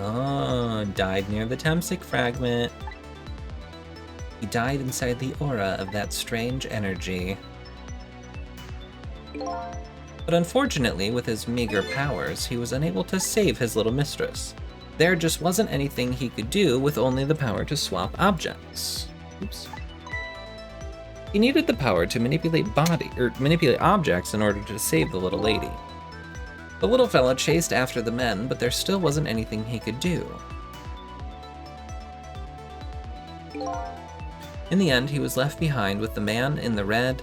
Oh, died near the Temsic fragment. He died inside the aura of that strange energy. But unfortunately, with his meager powers, he was unable to save his little mistress. There just wasn't anything he could do with only the power to swap objects. Oops. He needed the power to manipulate objects in order to save the little lady. The little fella chased after the men, but there still wasn't anything he could do. In the end, he was left behind with the man in the red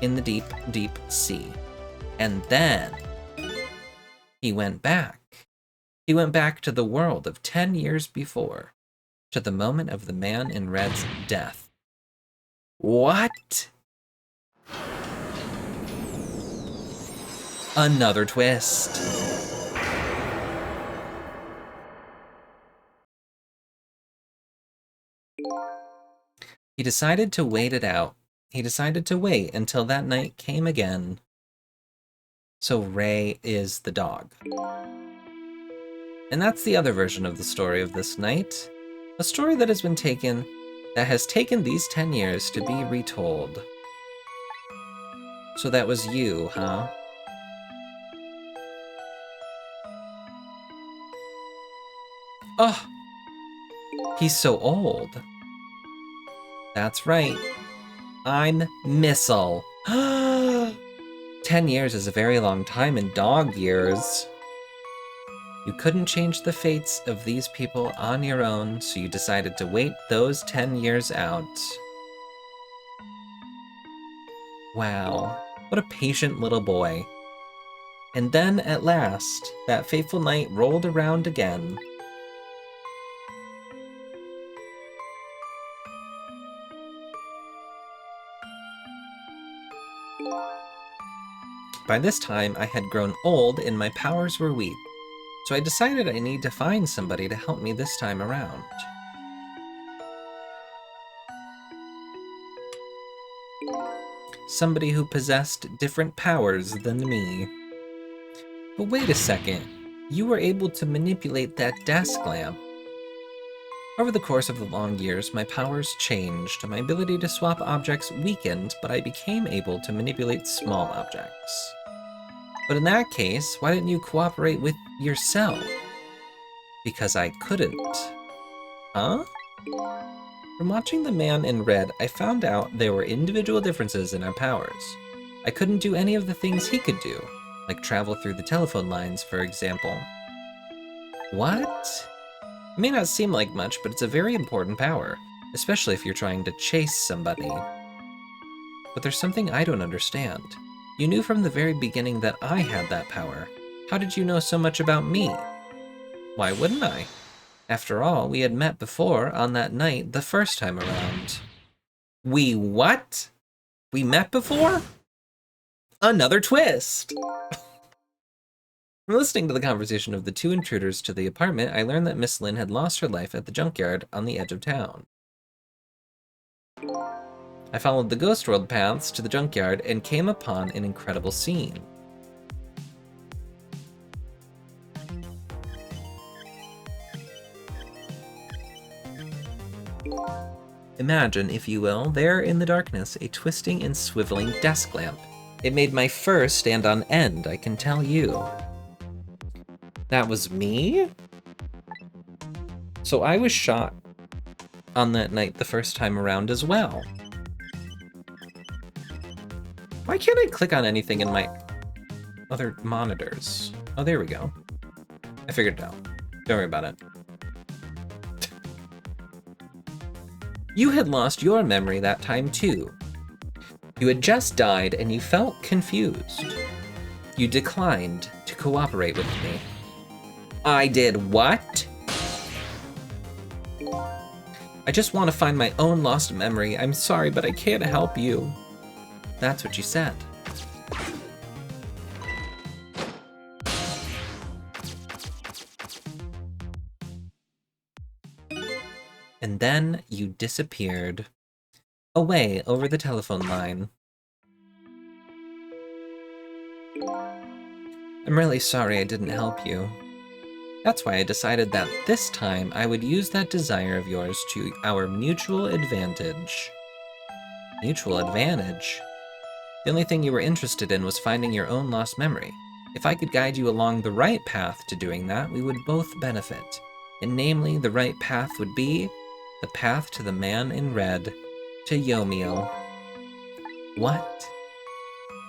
in the deep, deep sea. And then he went back. He went back to the world of 10 years before, to the moment of the man in red's death. What? Another twist. He decided to wait it out. He decided to wait until that night came again. So Ray is the dog. And that's the other version of the story of this night. A story that has taken these 10 years to be retold. So that was you, huh? Oh, he's so old. That's right. I'm Missile. 10 years is a very long time in dog years. You couldn't change the fates of these people on your own, so you decided to wait those 10 years out. Wow, what a patient little boy. And then, at last, that fateful night rolled around again. By this time, I had grown old and my powers were weak, so I decided I need to find somebody to help me this time around. Somebody who possessed different powers than me. But wait a second, you were able to manipulate that desk lamp. Over the course of the long years, my powers changed. My ability to swap objects weakened, but I became able to manipulate small objects. But in that case, why didn't you cooperate with yourself? Because I couldn't. Huh? From watching the man in red, I found out there were individual differences in our powers. I couldn't do any of the things he could do, like travel through the telephone lines, for example. What? It may not seem like much, but it's a very important power, especially if you're trying to chase somebody. But there's something I don't understand. You knew from the very beginning that I had that power. How did you know so much about me? Why wouldn't I? After all, we had met before on that night the first time around. We what? We met before? Another twist! From listening to the conversation of the two intruders to the apartment, I learned that Miss Lynn had lost her life at the junkyard on the edge of town. I followed the Ghost World paths to the junkyard and came upon an incredible scene. Imagine, if you will, there in the darkness, a twisting and swiveling desk lamp. It made my fur stand on end, I can tell you. That was me? So I was shot on that night the first time around as well. Why can't I click on anything in my other monitors? Oh, there we go. I figured it out. Don't worry about it. You had lost your memory that time too. You had just died and you felt confused. You declined to cooperate with me. I did what? I just want to find my own lost memory. I'm sorry, but I can't help you. That's what you said. And then you disappeared. Away over the telephone line. I'm really sorry I didn't help you. That's why I decided that this time I would use that desire of yours to our mutual advantage. Mutual advantage? The only thing you were interested in was finding your own lost memory. If I could guide you along the right path to doing that, we would both benefit. And namely, the right path would be the path to the man in red, to Yomiel. What?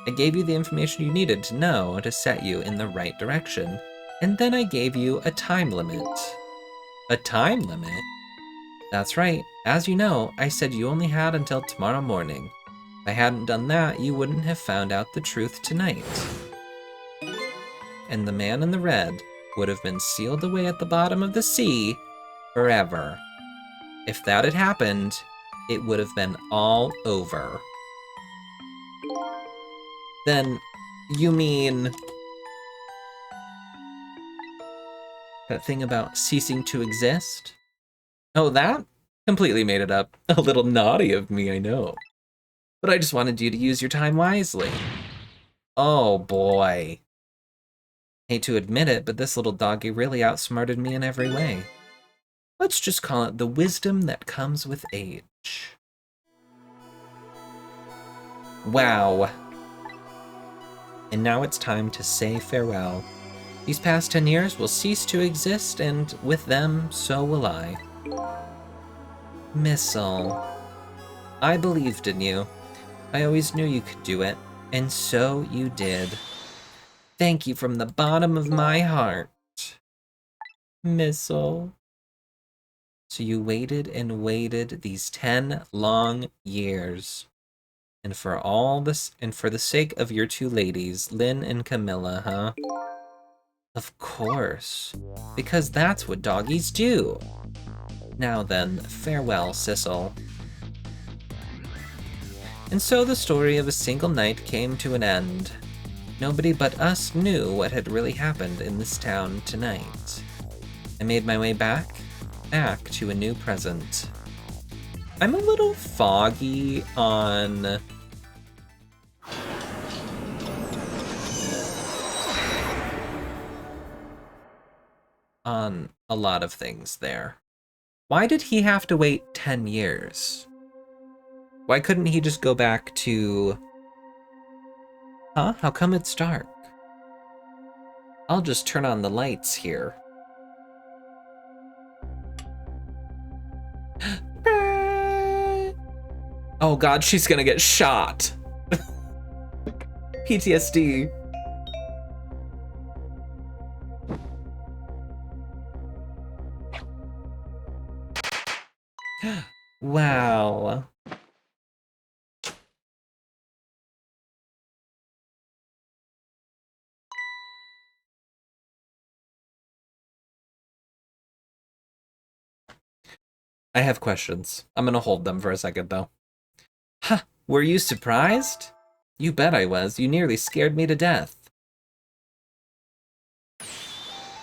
I gave you the information you needed to know to set you in the right direction, and then I gave you a time limit. A time limit? That's right. As you know, I said you only had until tomorrow morning. If I hadn't done that, you wouldn't have found out the truth tonight. And the man in the red would have been sealed away at the bottom of the sea forever. If that had happened, it would have been all over. Then, you mean that thing about ceasing to exist? Oh, that? Completely made it up. A little naughty of me, I know. But I just wanted you to use your time wisely. Oh boy. Hate to admit it, but this little doggy really outsmarted me in every way. Let's just call it the wisdom that comes with age. Wow. And now it's time to say farewell. These past 10 years will cease to exist, and with them, so will I. Missile. I believed in you. I always knew you could do it, and so you did. Thank you from the bottom of my heart. Missile. So you waited and waited these 10 long years. And for all this, and for the sake of your two ladies, Lynn and Camilla, huh? Of course. Because that's what doggies do. Now then, farewell, Sissel. And so the story of a single night came to an end. Nobody but us knew what had really happened in this town tonight. I made my way back to a new present. I'm a little foggy on a lot of things there. Why did he have to wait 10 years? Why couldn't he just go back to... Huh? How come it's dark? I'll just turn on the lights here. Oh god, she's gonna get shot. PTSD. Wow. I have questions. I'm gonna hold them for a second, though. Huh, were you surprised? You bet I was. You nearly scared me to death.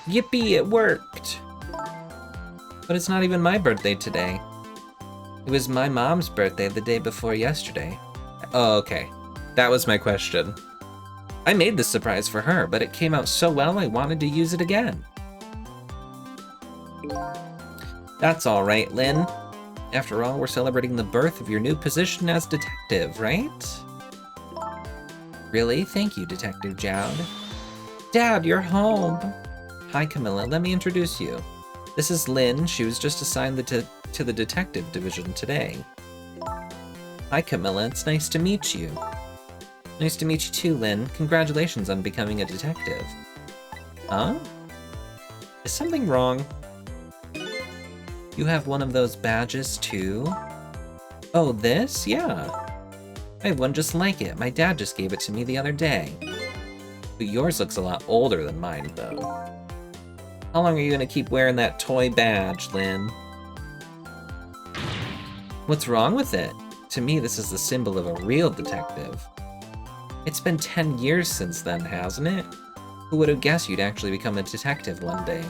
Yippee, it worked! But it's not even my birthday today. It was my mom's birthday the day before yesterday. Oh, okay. That was my question. I made this surprise for her, but it came out so well I wanted to use it again. That's alright, Lynn. After all, we're celebrating the birth of your new position as detective, right? Really? Thank you, Detective Jowd. Dad, you're home! Hi, Camilla. Let me introduce you. This is Lynn. She was just assigned to the detective division today. Hi, Camilla. It's nice to meet you. Nice to meet you too, Lynn. Congratulations on becoming a detective. Huh? Is something wrong? You have one of those badges too? Oh, this? Yeah. I have one just like it. My dad just gave it to me the other day. But yours looks a lot older than mine, though. How long are you gonna keep wearing that toy badge, Lynn? What's wrong with it? To me, this is the symbol of a real detective. It's been 10 years since then, hasn't it? Who would have guessed you'd actually become a detective one day?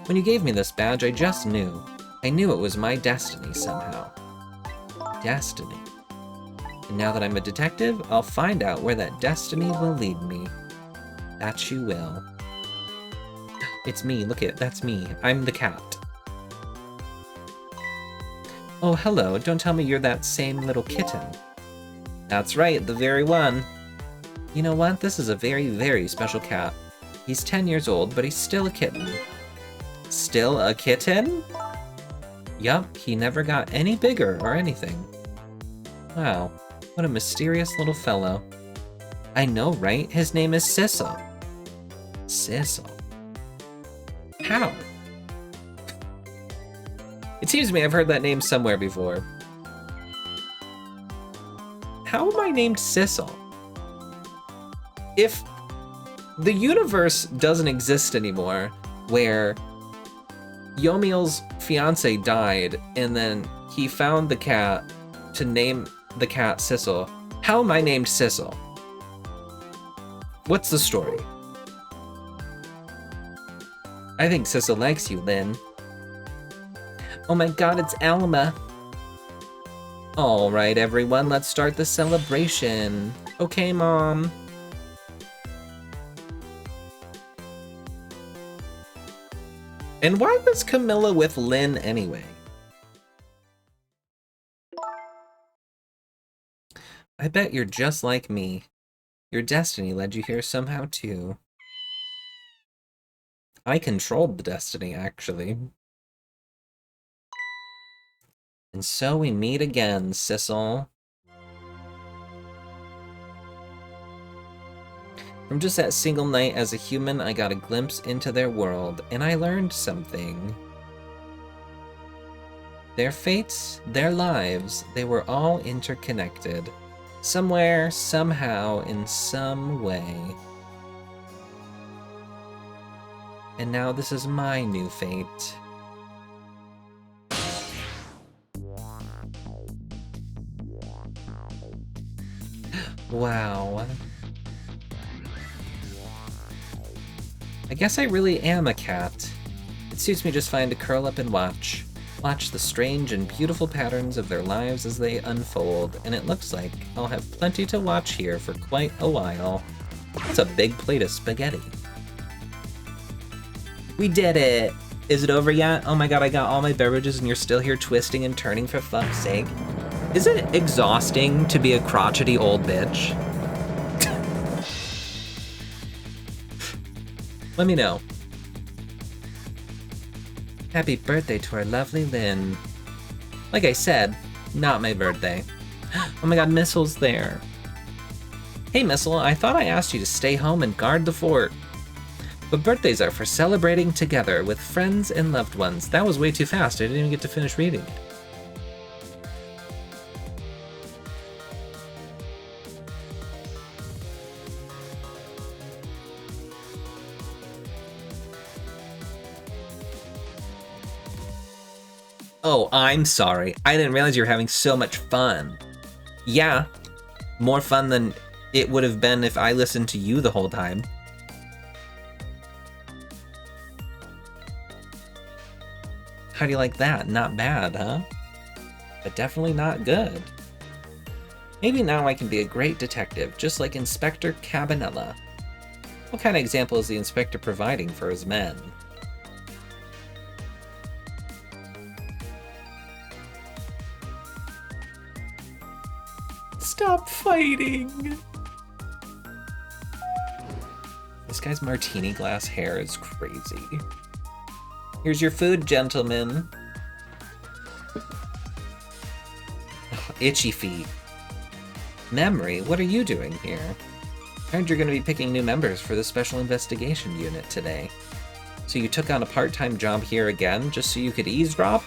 When you gave me this badge, I just knew. I knew it was my destiny somehow. Destiny. And now that I'm a detective, I'll find out where that destiny will lead me. That you will. It's me, look it, that's me. I'm the cat. Oh, hello, don't tell me you're that same little kitten. That's right, the very one. You know what, this is a very, very special cat. He's 10 years old, but he's still a kitten. Still a kitten? Yup, he never got any bigger or anything. Wow, what a mysterious little fellow. I know, right? His name is Sissel. Sissel? How? It seems to me I've heard that name somewhere before. How am I named Sissel? If the universe doesn't exist anymore, where Yomiel's fiance died and then he found the cat to name the cat Sissel, how am I named Sissel? What's the story? I think Sissel likes you, Lynn. Oh my god, it's Alma. Alright, everyone, let's start the celebration. Okay, Mom. And why was Camilla with Lynn anyway? I bet you're just like me. Your destiny led you here somehow, too. I controlled the destiny, actually. And so we meet again, Sissel. From just that single night as a human, I got a glimpse into their world, and I learned something. Their fates, their lives, they were all interconnected. Somewhere, somehow, in some way. And now this is my new fate. Wow. I guess I really am a cat. It suits me just fine to curl up and watch. Watch the strange and beautiful patterns of their lives as they unfold, and it looks like I'll have plenty to watch here for quite a while. That's a big plate of spaghetti. We did it! Is it over yet? Oh my god, I got all my beverages and you're still here twisting and turning for fuck's sake. Is it exhausting to be a crotchety old bitch? Let me know. Happy birthday to our lovely Lynn. Like I said, not my birthday. Oh my god, Missel's there. Hey Missel, I thought I asked you to stay home and guard the fort. But birthdays are for celebrating together with friends and loved ones. That was way too fast, I didn't even get to finish reading it. Oh, I'm sorry. I didn't realize you were having so much fun. Yeah, more fun than it would have been if I listened to you the whole time. How do you like that? Not bad, huh? But definitely not good. Maybe now I can be a great detective, just like Inspector Cabanela. What kind of example is the inspector providing for his men? Stop fighting! This guy's martini glass hair is crazy. Here's your food, gentlemen. Oh, itchy feet. Memory, what are you doing here? I heard you're going to be picking new members for the Special Investigation Unit today. So you took on a part-time job here again, just so you could eavesdrop?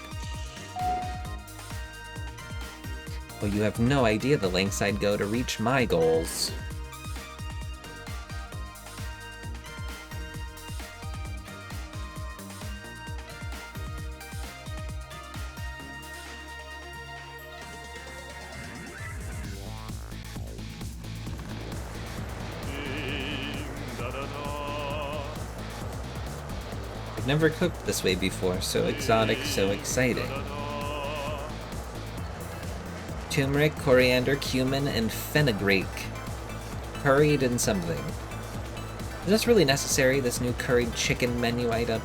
Well, you have no idea the lengths I'd go to reach my goals. I've never cooked this way before, so exotic, so exciting. Turmeric, coriander, cumin, and fenugreek. Curried in something. Is this really necessary, this new curried chicken menu item?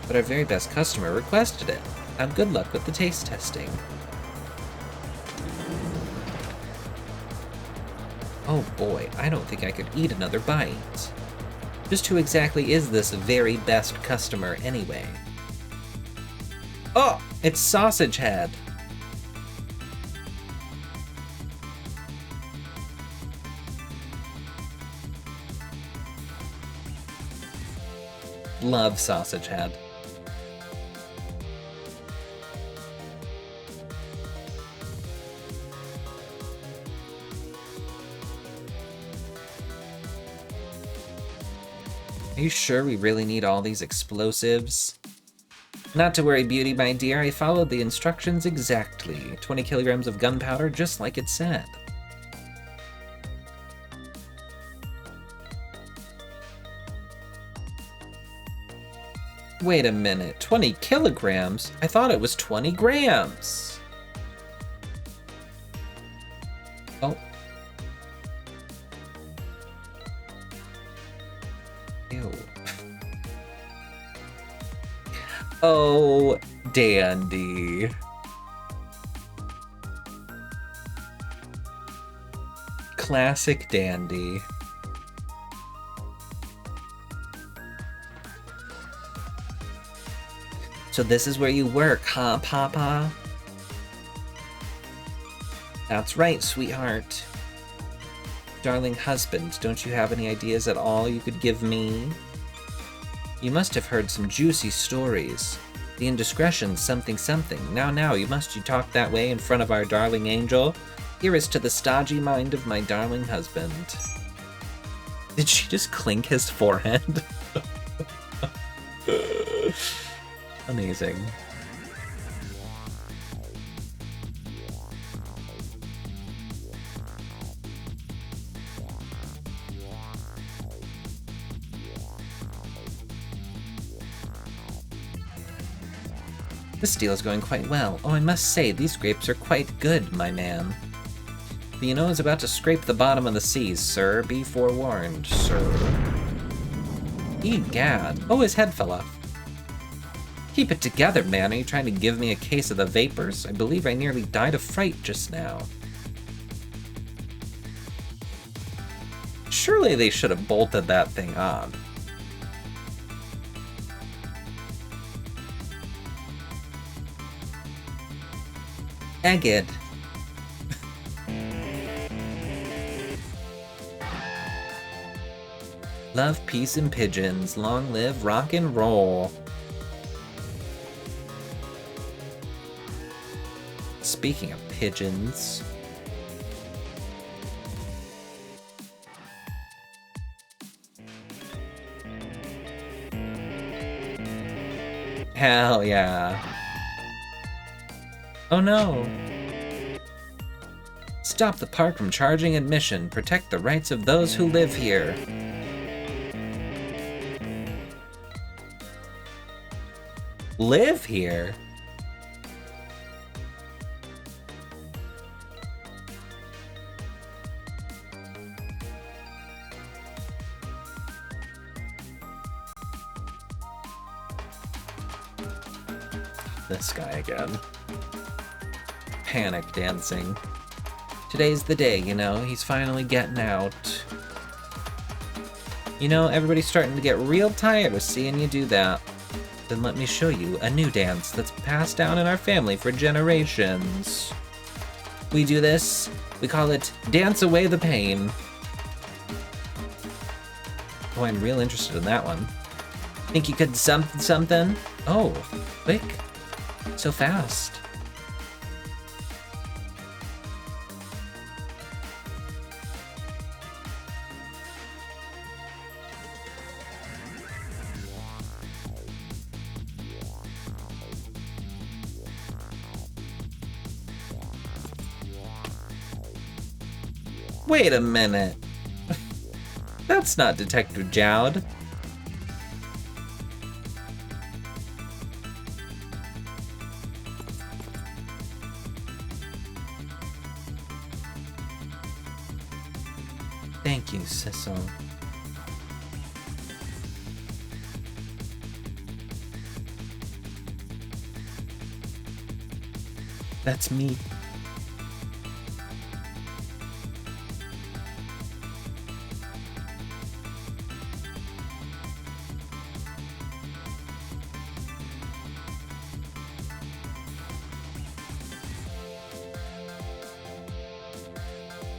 But our very best customer requested it. Now good luck with the taste testing. Oh boy, I don't think I could eat another bite. Just who exactly is this very best customer anyway? Oh, it's Sausage Head. Love Sausage Head. Are you sure we really need all these explosives? Not to worry, Beauty, my dear. I followed the instructions exactly. 20 kilograms of gunpowder, just like it said. Wait a minute, 20 kilograms? I thought it was 20 grams. Oh. Ew. Oh, dandy. Classic dandy. So this is where you work, huh, Papa? That's right, sweetheart. Darling husband, don't you have any ideas at all you could give me? You must have heard some juicy stories. The indiscretions, something something. Now, you talk that way in front of our darling angel? Here is to the stodgy mind of my darling husband. Did she just clink his forehead? Amazing. This deal is going quite well. Oh, I must say, these grapes are quite good, my man. The Ynoa is about to scrape the bottom of the seas, sir. Be forewarned, sir. Egad. Oh, his head fell off. Keep it together, man. Are you trying to give me a case of the vapors? I believe I nearly died of fright just now. Surely they should have bolted that thing on. Egged. Love, peace, and pigeons. Long live rock and roll. Speaking of pigeons... Hell yeah. Oh no. Stop the park from charging admission. Protect the rights of those who live here. Live here? This guy again. Panic dancing. Today's the day, you know, he's finally getting out. You know, everybody's starting to get real tired of seeing you do that. Then let me show you a new dance that's passed down in our family for generations. We do this, we call it Dance Away the Pain. Oh, I'm real interested in that one. Think you could something? Oh, quick. So fast. Wait a minute. That's not Detective Jowd. Thank you, Sissel. That's me.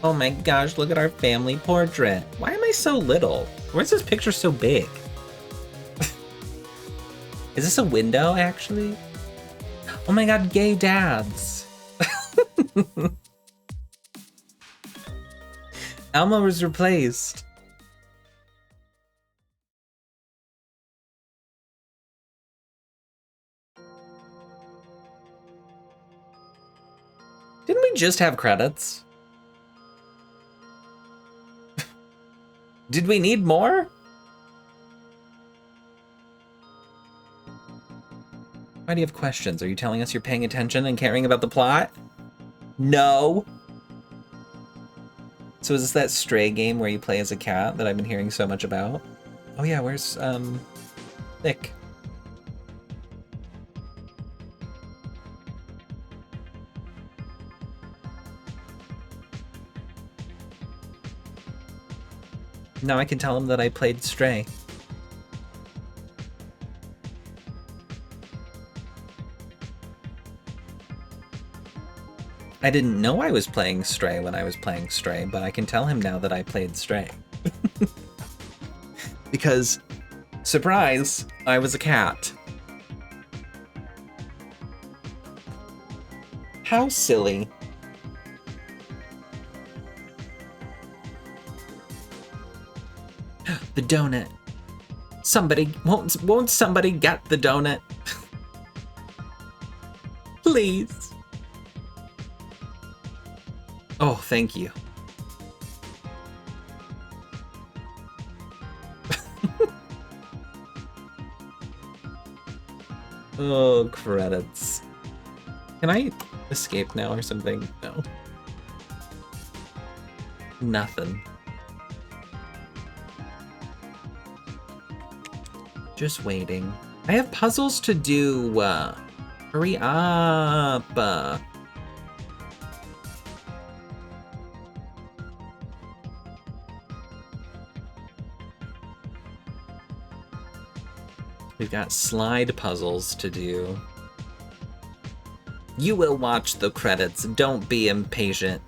Oh my gosh, look at our family portrait. Why am I so little? Why is this picture so big? Is this a window, actually? Oh my god, gay dads. Elmo was replaced. Didn't we just have credits? Did we need more? Why do you have questions? Are you telling us you're paying attention and caring about the plot? No. So is this that Stray game where you play as a cat that I've been hearing so much about? Oh yeah, where's, Nick? Now I can tell him that I played Stray. I didn't know I was playing Stray when I was playing Stray, but I can tell him now that I played Stray. Because, surprise, I was a cat. How silly. The donut. Somebody, won't somebody get the donut? Please. Oh, thank you. Oh, credits. Can I escape now or something? No. Nothing. Just waiting. I have puzzles to do. Hurry up. We've got slide puzzles to do. You will watch the credits. Don't be impatient.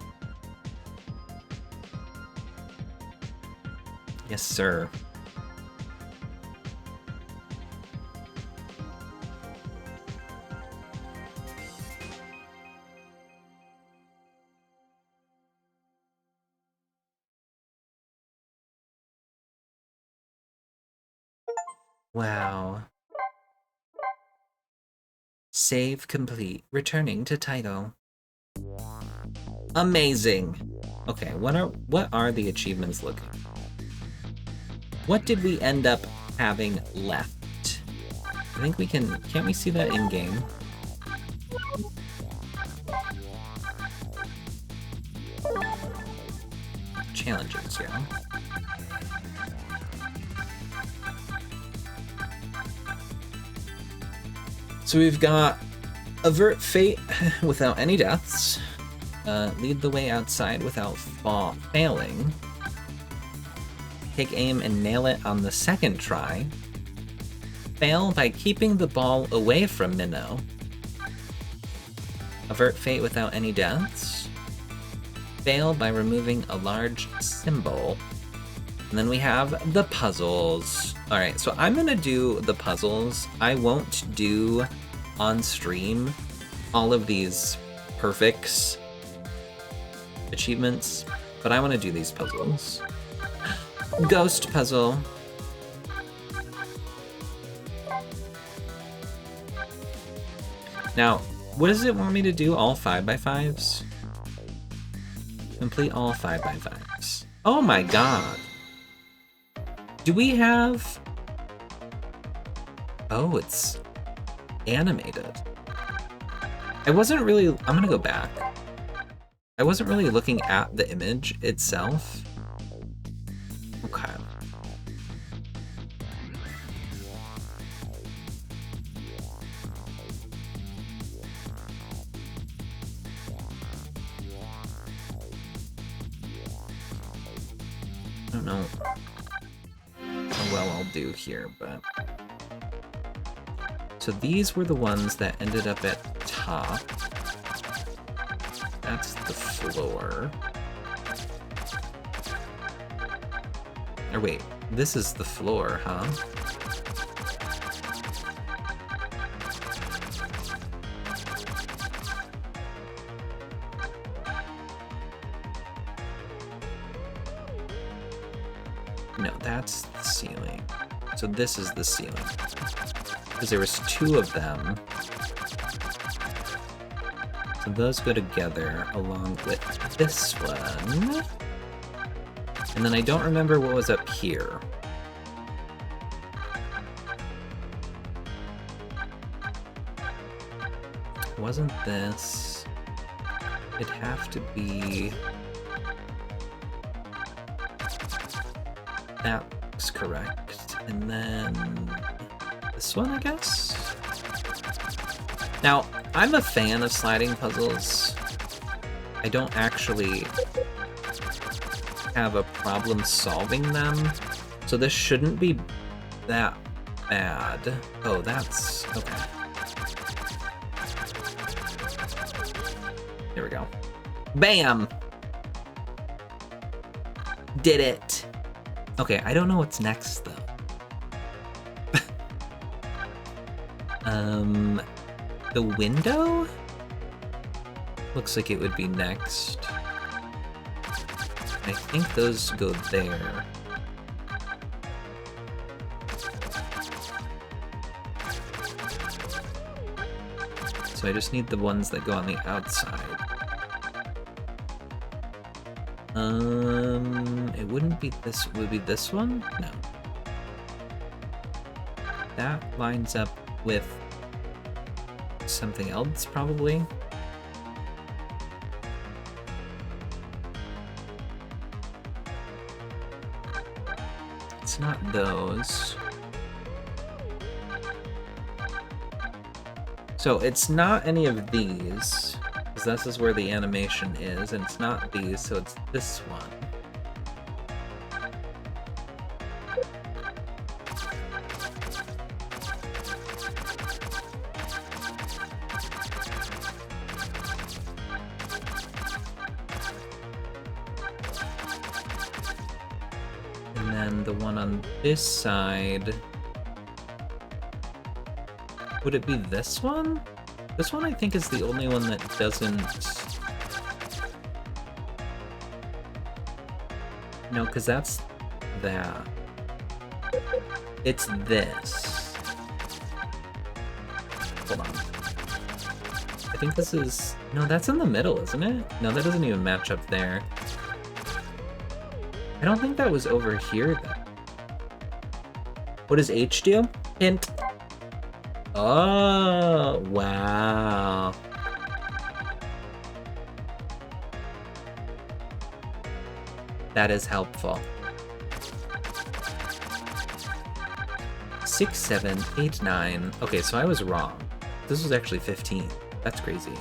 Yes, sir. Wow. Save complete. Returning to title. Amazing. Okay, what are the achievements looking? What did we end up having left? I think we can't we see that in game? Challenges, yeah. So we've got avert fate without any deaths, lead the way outside without failing, take aim and nail it on the second try, fail by keeping the ball away from Minnow, avert fate without any deaths, fail by removing a large symbol, and then we have the puzzles. Alright, so I'm gonna do the puzzles. I won't do on stream all of these perfects achievements, but I want to do these puzzles. Ghost puzzle. Now, what does it want me to do? All 5x5s? Complete all 5x5s. Oh my god. Do we have... Oh, it's animated. I wasn't really... I'm gonna go back. I wasn't really looking at the image itself. Okay. I don't know how well I'll do here, but... So these were the ones that ended up at top. That's the floor. Or wait, this is the floor, huh? No, that's the ceiling. So this is the ceiling. Because there was 2 of them. So those go together along with this one. And then I don't remember what was up here. Wasn't this? It'd have to be... That's correct. And then this one, I guess? Now, I'm a fan of sliding puzzles. I don't actually have a problem solving them, so this shouldn't be that bad. Oh, that's... okay. There we go. Bam! Did it! Okay, I don't know what's next, though. The window? Looks like it would be next. I think those go there. So I just need the ones that go on the outside. It wouldn't be this, would be this one? No. That lines up with something else, probably. It's not those. So it's not any of these, because this is where the animation is, and it's not these, so it's this one. And then the one on this side... Would it be this one? This one I think is the only one that doesn't... No, because that's that. It's this. Hold on. I think this is... No, that's in the middle, isn't it? No, that doesn't even match up there. I don't think that was over here, though. What does H do? Hint. Oh, wow. That is helpful. 6, 7, 8, 9. Okay, so I was wrong. This was actually 15. That's crazy.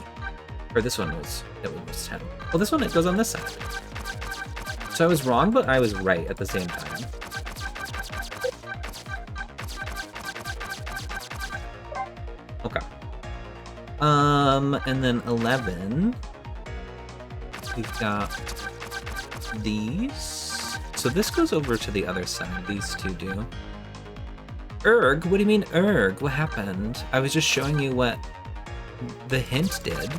Or this one was, it was 10. Well, this one, it goes on this side. So I was wrong, but I was right at the same time. Okay. And then 11. We've got these. So this goes over to the other side. These two do. Erg? What do you mean erg? What happened? I was just showing you what the hint did.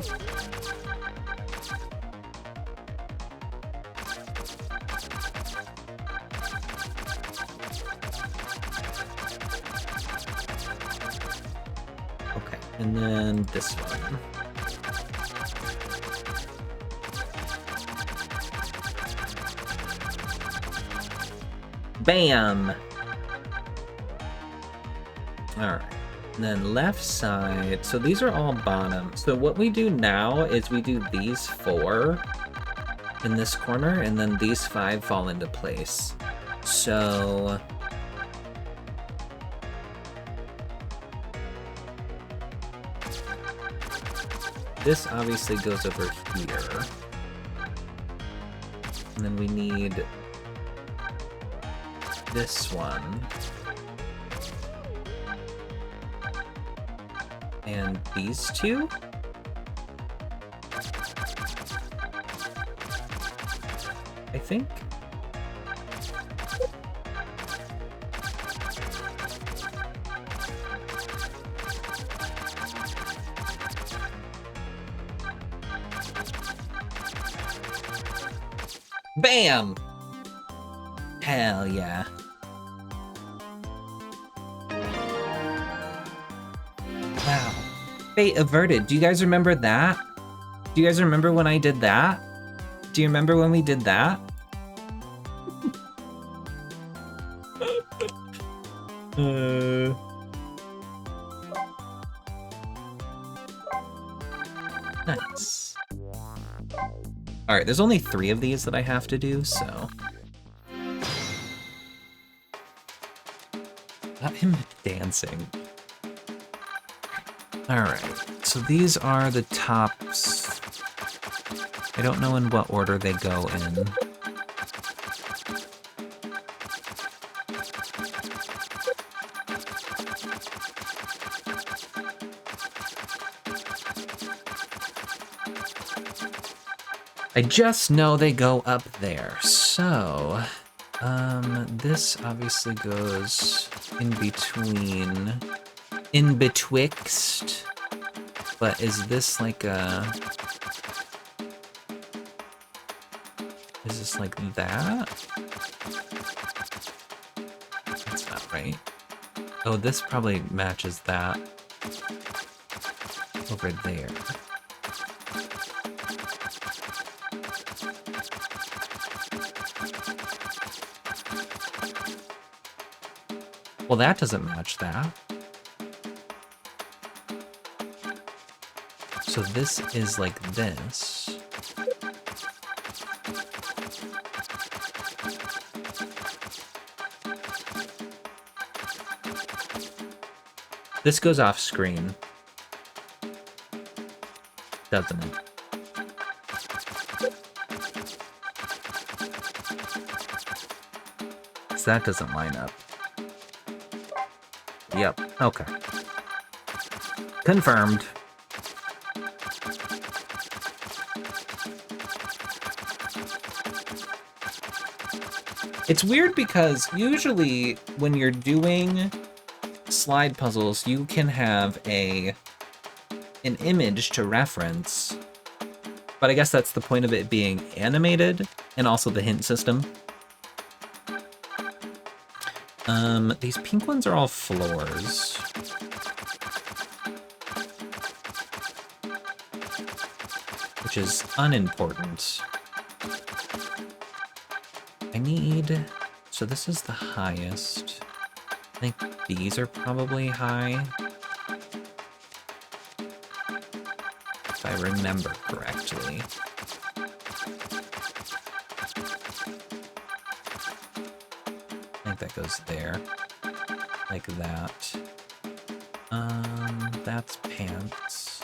Okay, and then this one. Bam! Alright, and then left side, so these are all bottom. So what we do now is we do these 4 in this corner, and then these 5 fall into place. So... this obviously goes over here. And then we need this one. And these two? I think? Bam! Hell yeah. Wow. Fate averted. Do you guys remember that? Do you guys remember when I did that? Do you remember when we did that? Nice. Alright, there's only 3 of these that I have to do, so... Not him dancing. Alright, so these are the tops. I don't know in what order they go in. I just know they go up there, so... this obviously goes in between... in betwixt, but is this like a... is this like that? That's not right. Oh, this probably matches that over there. Well, that doesn't match that. So this is like this. This goes off screen, doesn't it? So that doesn't line up. Yep, okay. Confirmed. It's weird because usually when you're doing slide puzzles, you can have an image to reference, but I guess that's the point of it being animated and also the hint system. These pink ones are all floors. which is unimportant. I need... So this is the highest. I think these are probably high. If I remember correctly. I think that goes there. Like that. That's pants.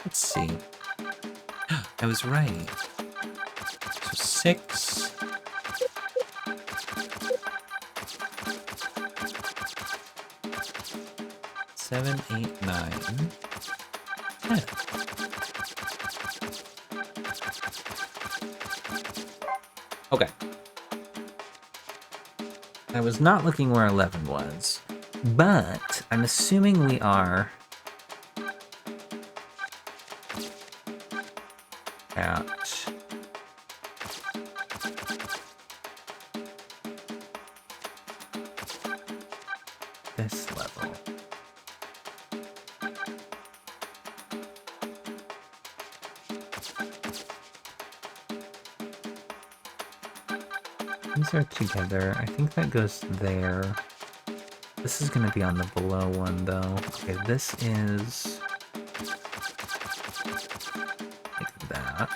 Let's see. I was right. So 6. Seven, 8, 9. 10. Okay. I was not looking where 11 was, but I'm assuming we are at this level. These are together. I think that goes there. This is going to be on the below one, though. Okay, this is like that.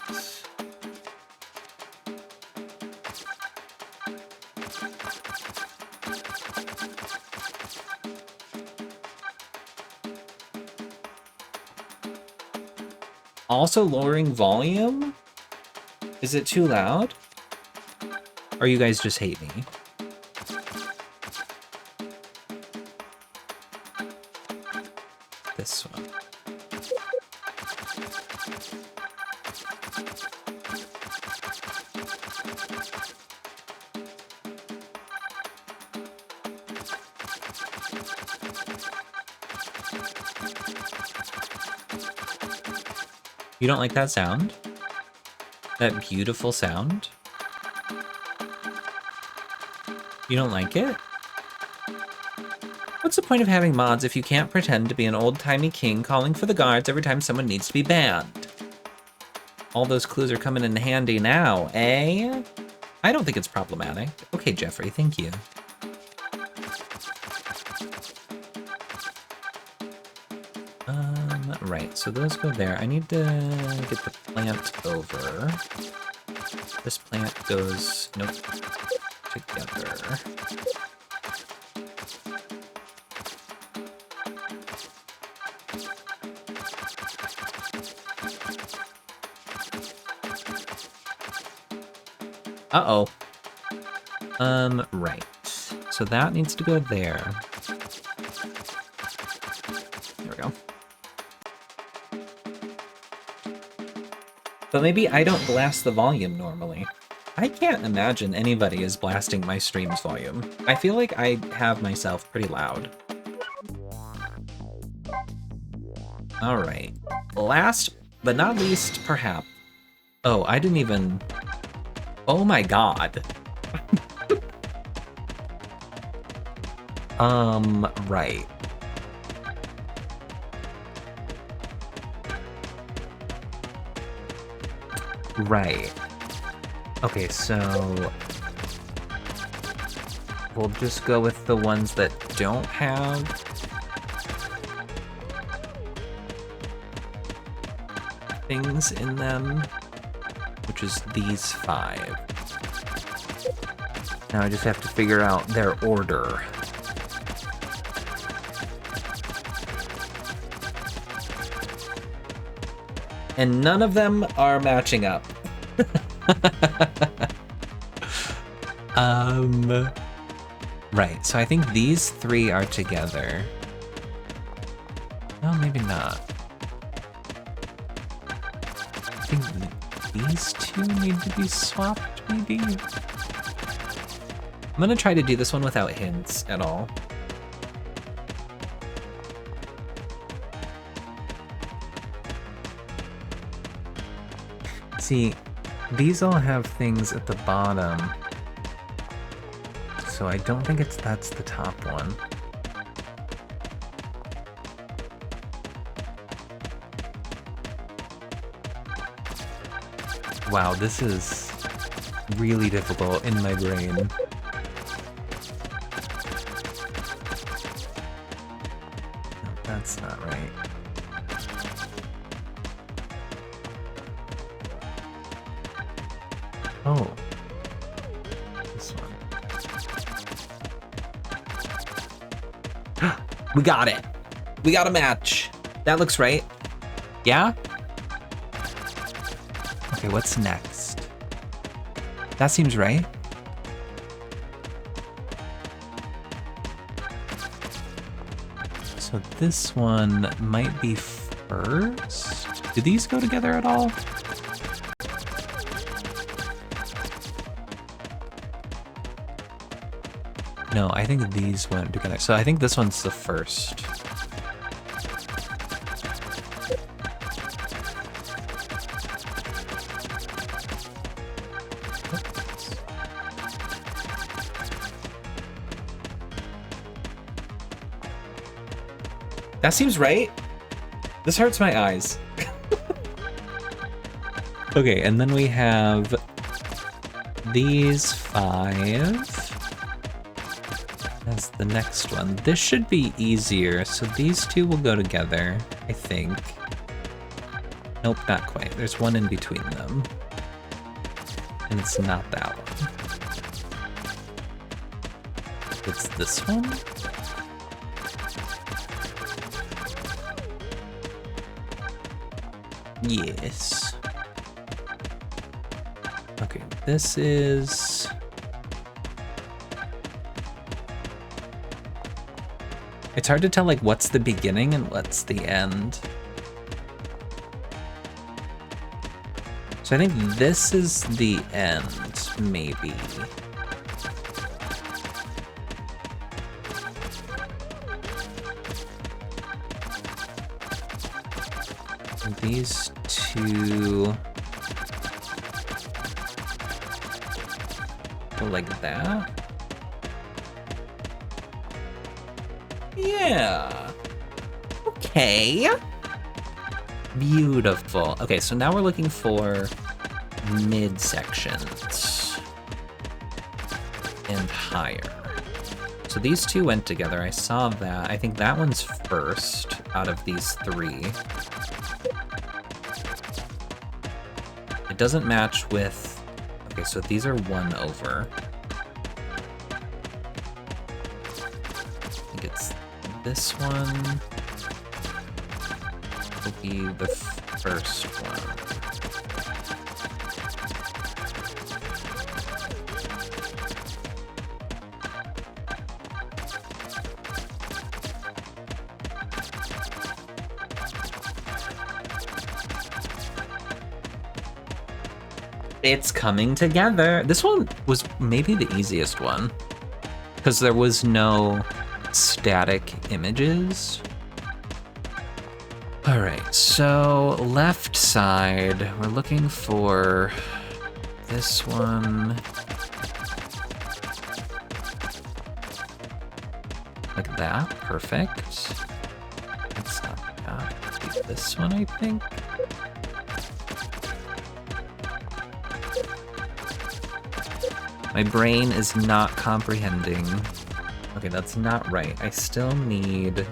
Also lowering volume? Is it too loud? Or you guys just hate me? This one. You don't like that sound? That beautiful sound? You don't like it? What's the point of having mods if you can't pretend to be an old-timey king calling for the guards every time someone needs to be banned? All those clues are coming in handy now, eh? I don't think it's problematic. Okay, Jeffrey, thank you. Right, so those go there. I need to get the plant over. This plant goes, nope, together. Uh-oh. Right. So that needs to go there. There we go. But maybe I don't blast the volume normally. I can't imagine anybody is blasting my stream's volume. I feel like I have myself pretty loud. Alright. Last but not least, perhaps. Oh, I didn't even... Oh my god. Right. Right. Okay, so we'll just go with the ones that don't have things in them, which is these 5. Now I just have to figure out their order. And none of them are matching up. Right, so I think these 3 are together. No, maybe not. I think these 2 need to be swapped, maybe? I'm gonna try to do this one without hints at all. See, these all have things at the bottom, so I don't think that's the top one. Wow, this is really difficult in my brain. No, that's not right. Oh. This one. We got it! We got a match! That looks right. Yeah? Okay, what's next? That seems right. So this one might be first? Do these go together at all? No, I think these went together. So I think this one's the first. That seems right. This hurts my eyes. Okay, and then we have these 5 as the next one. This should be easier, so these 2 will go together, I think. Nope, not quite. There's one in between them. And it's not that one. It's this one? Yes. Okay, this is... It's hard to tell, like, what's the beginning and what's the end. So I think this is the end, maybe. These 2 go like that. Yeah. Okay. Beautiful. Okay, so now we're looking for midsections and higher. So these 2 went together. I saw that. I think that one's first out of these 3. It doesn't match with... Okay, so these are 1 over. I think it's this one will be the first one. It's coming together. This one was maybe the easiest one because there was no static images. All right, so left side, we're looking for this one. Like that, perfect. That's not that. Let's do this one, I think. My brain is not comprehending. Okay, that's not right. I still need...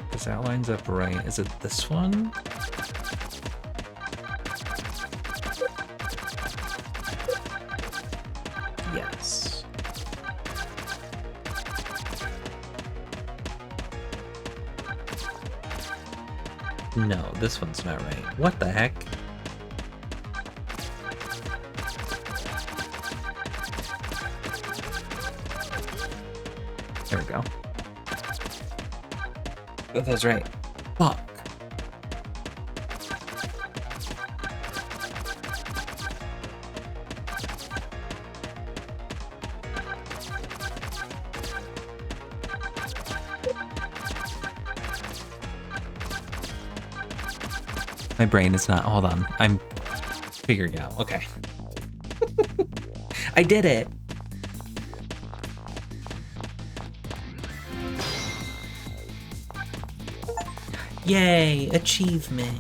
Because that lines up right. Is it this one? Yes. No, this one's not right. What the heck? There we go. Oh, that's right. Fuck. My brain is not. Hold on. I'm figuring out. Okay. I did it. Yay, achievement.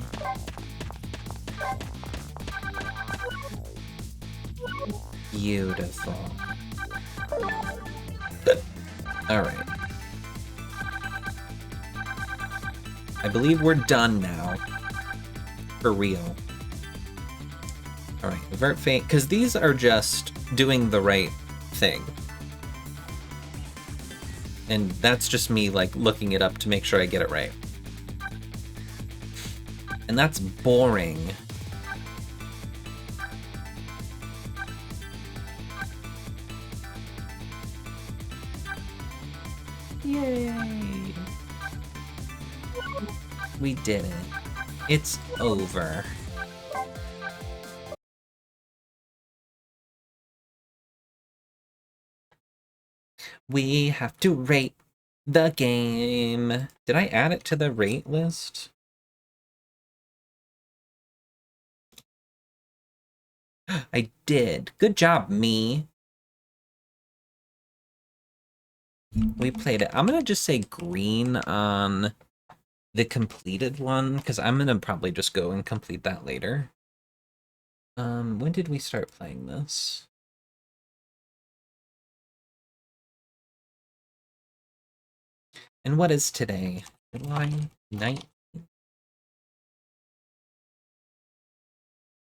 Beautiful. Alright. I believe we're done now. For real. Alright, avert fate, because these are just doing the right thing. And that's just me, like, looking it up to make sure I get it right. And that's boring. Yay! We did it. It's over. We have to rate the game. Did I add it to the rate list? I did. Good job, me. We played it. I'm gonna just say green on the completed one, because I'm gonna probably just go and complete that later. When did we start playing this? And what is today? July 9th?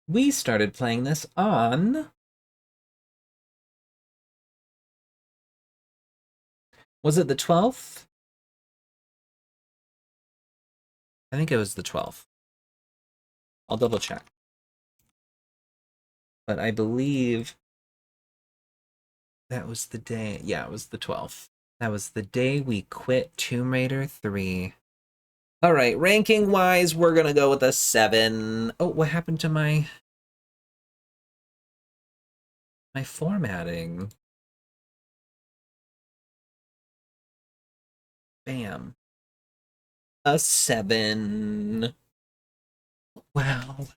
We started playing this on... Was it the 12th? I think it was the 12th. I'll double check. But I believe that was the day. Yeah, it was the 12th. That was the day we quit Tomb Raider 3. All right, ranking wise, we're gonna go with a 7. Oh, what happened to my formatting? Bam. A 7. Wow.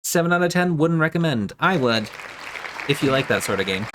7 out of 10, wouldn't recommend. I would, if you like that sort of game.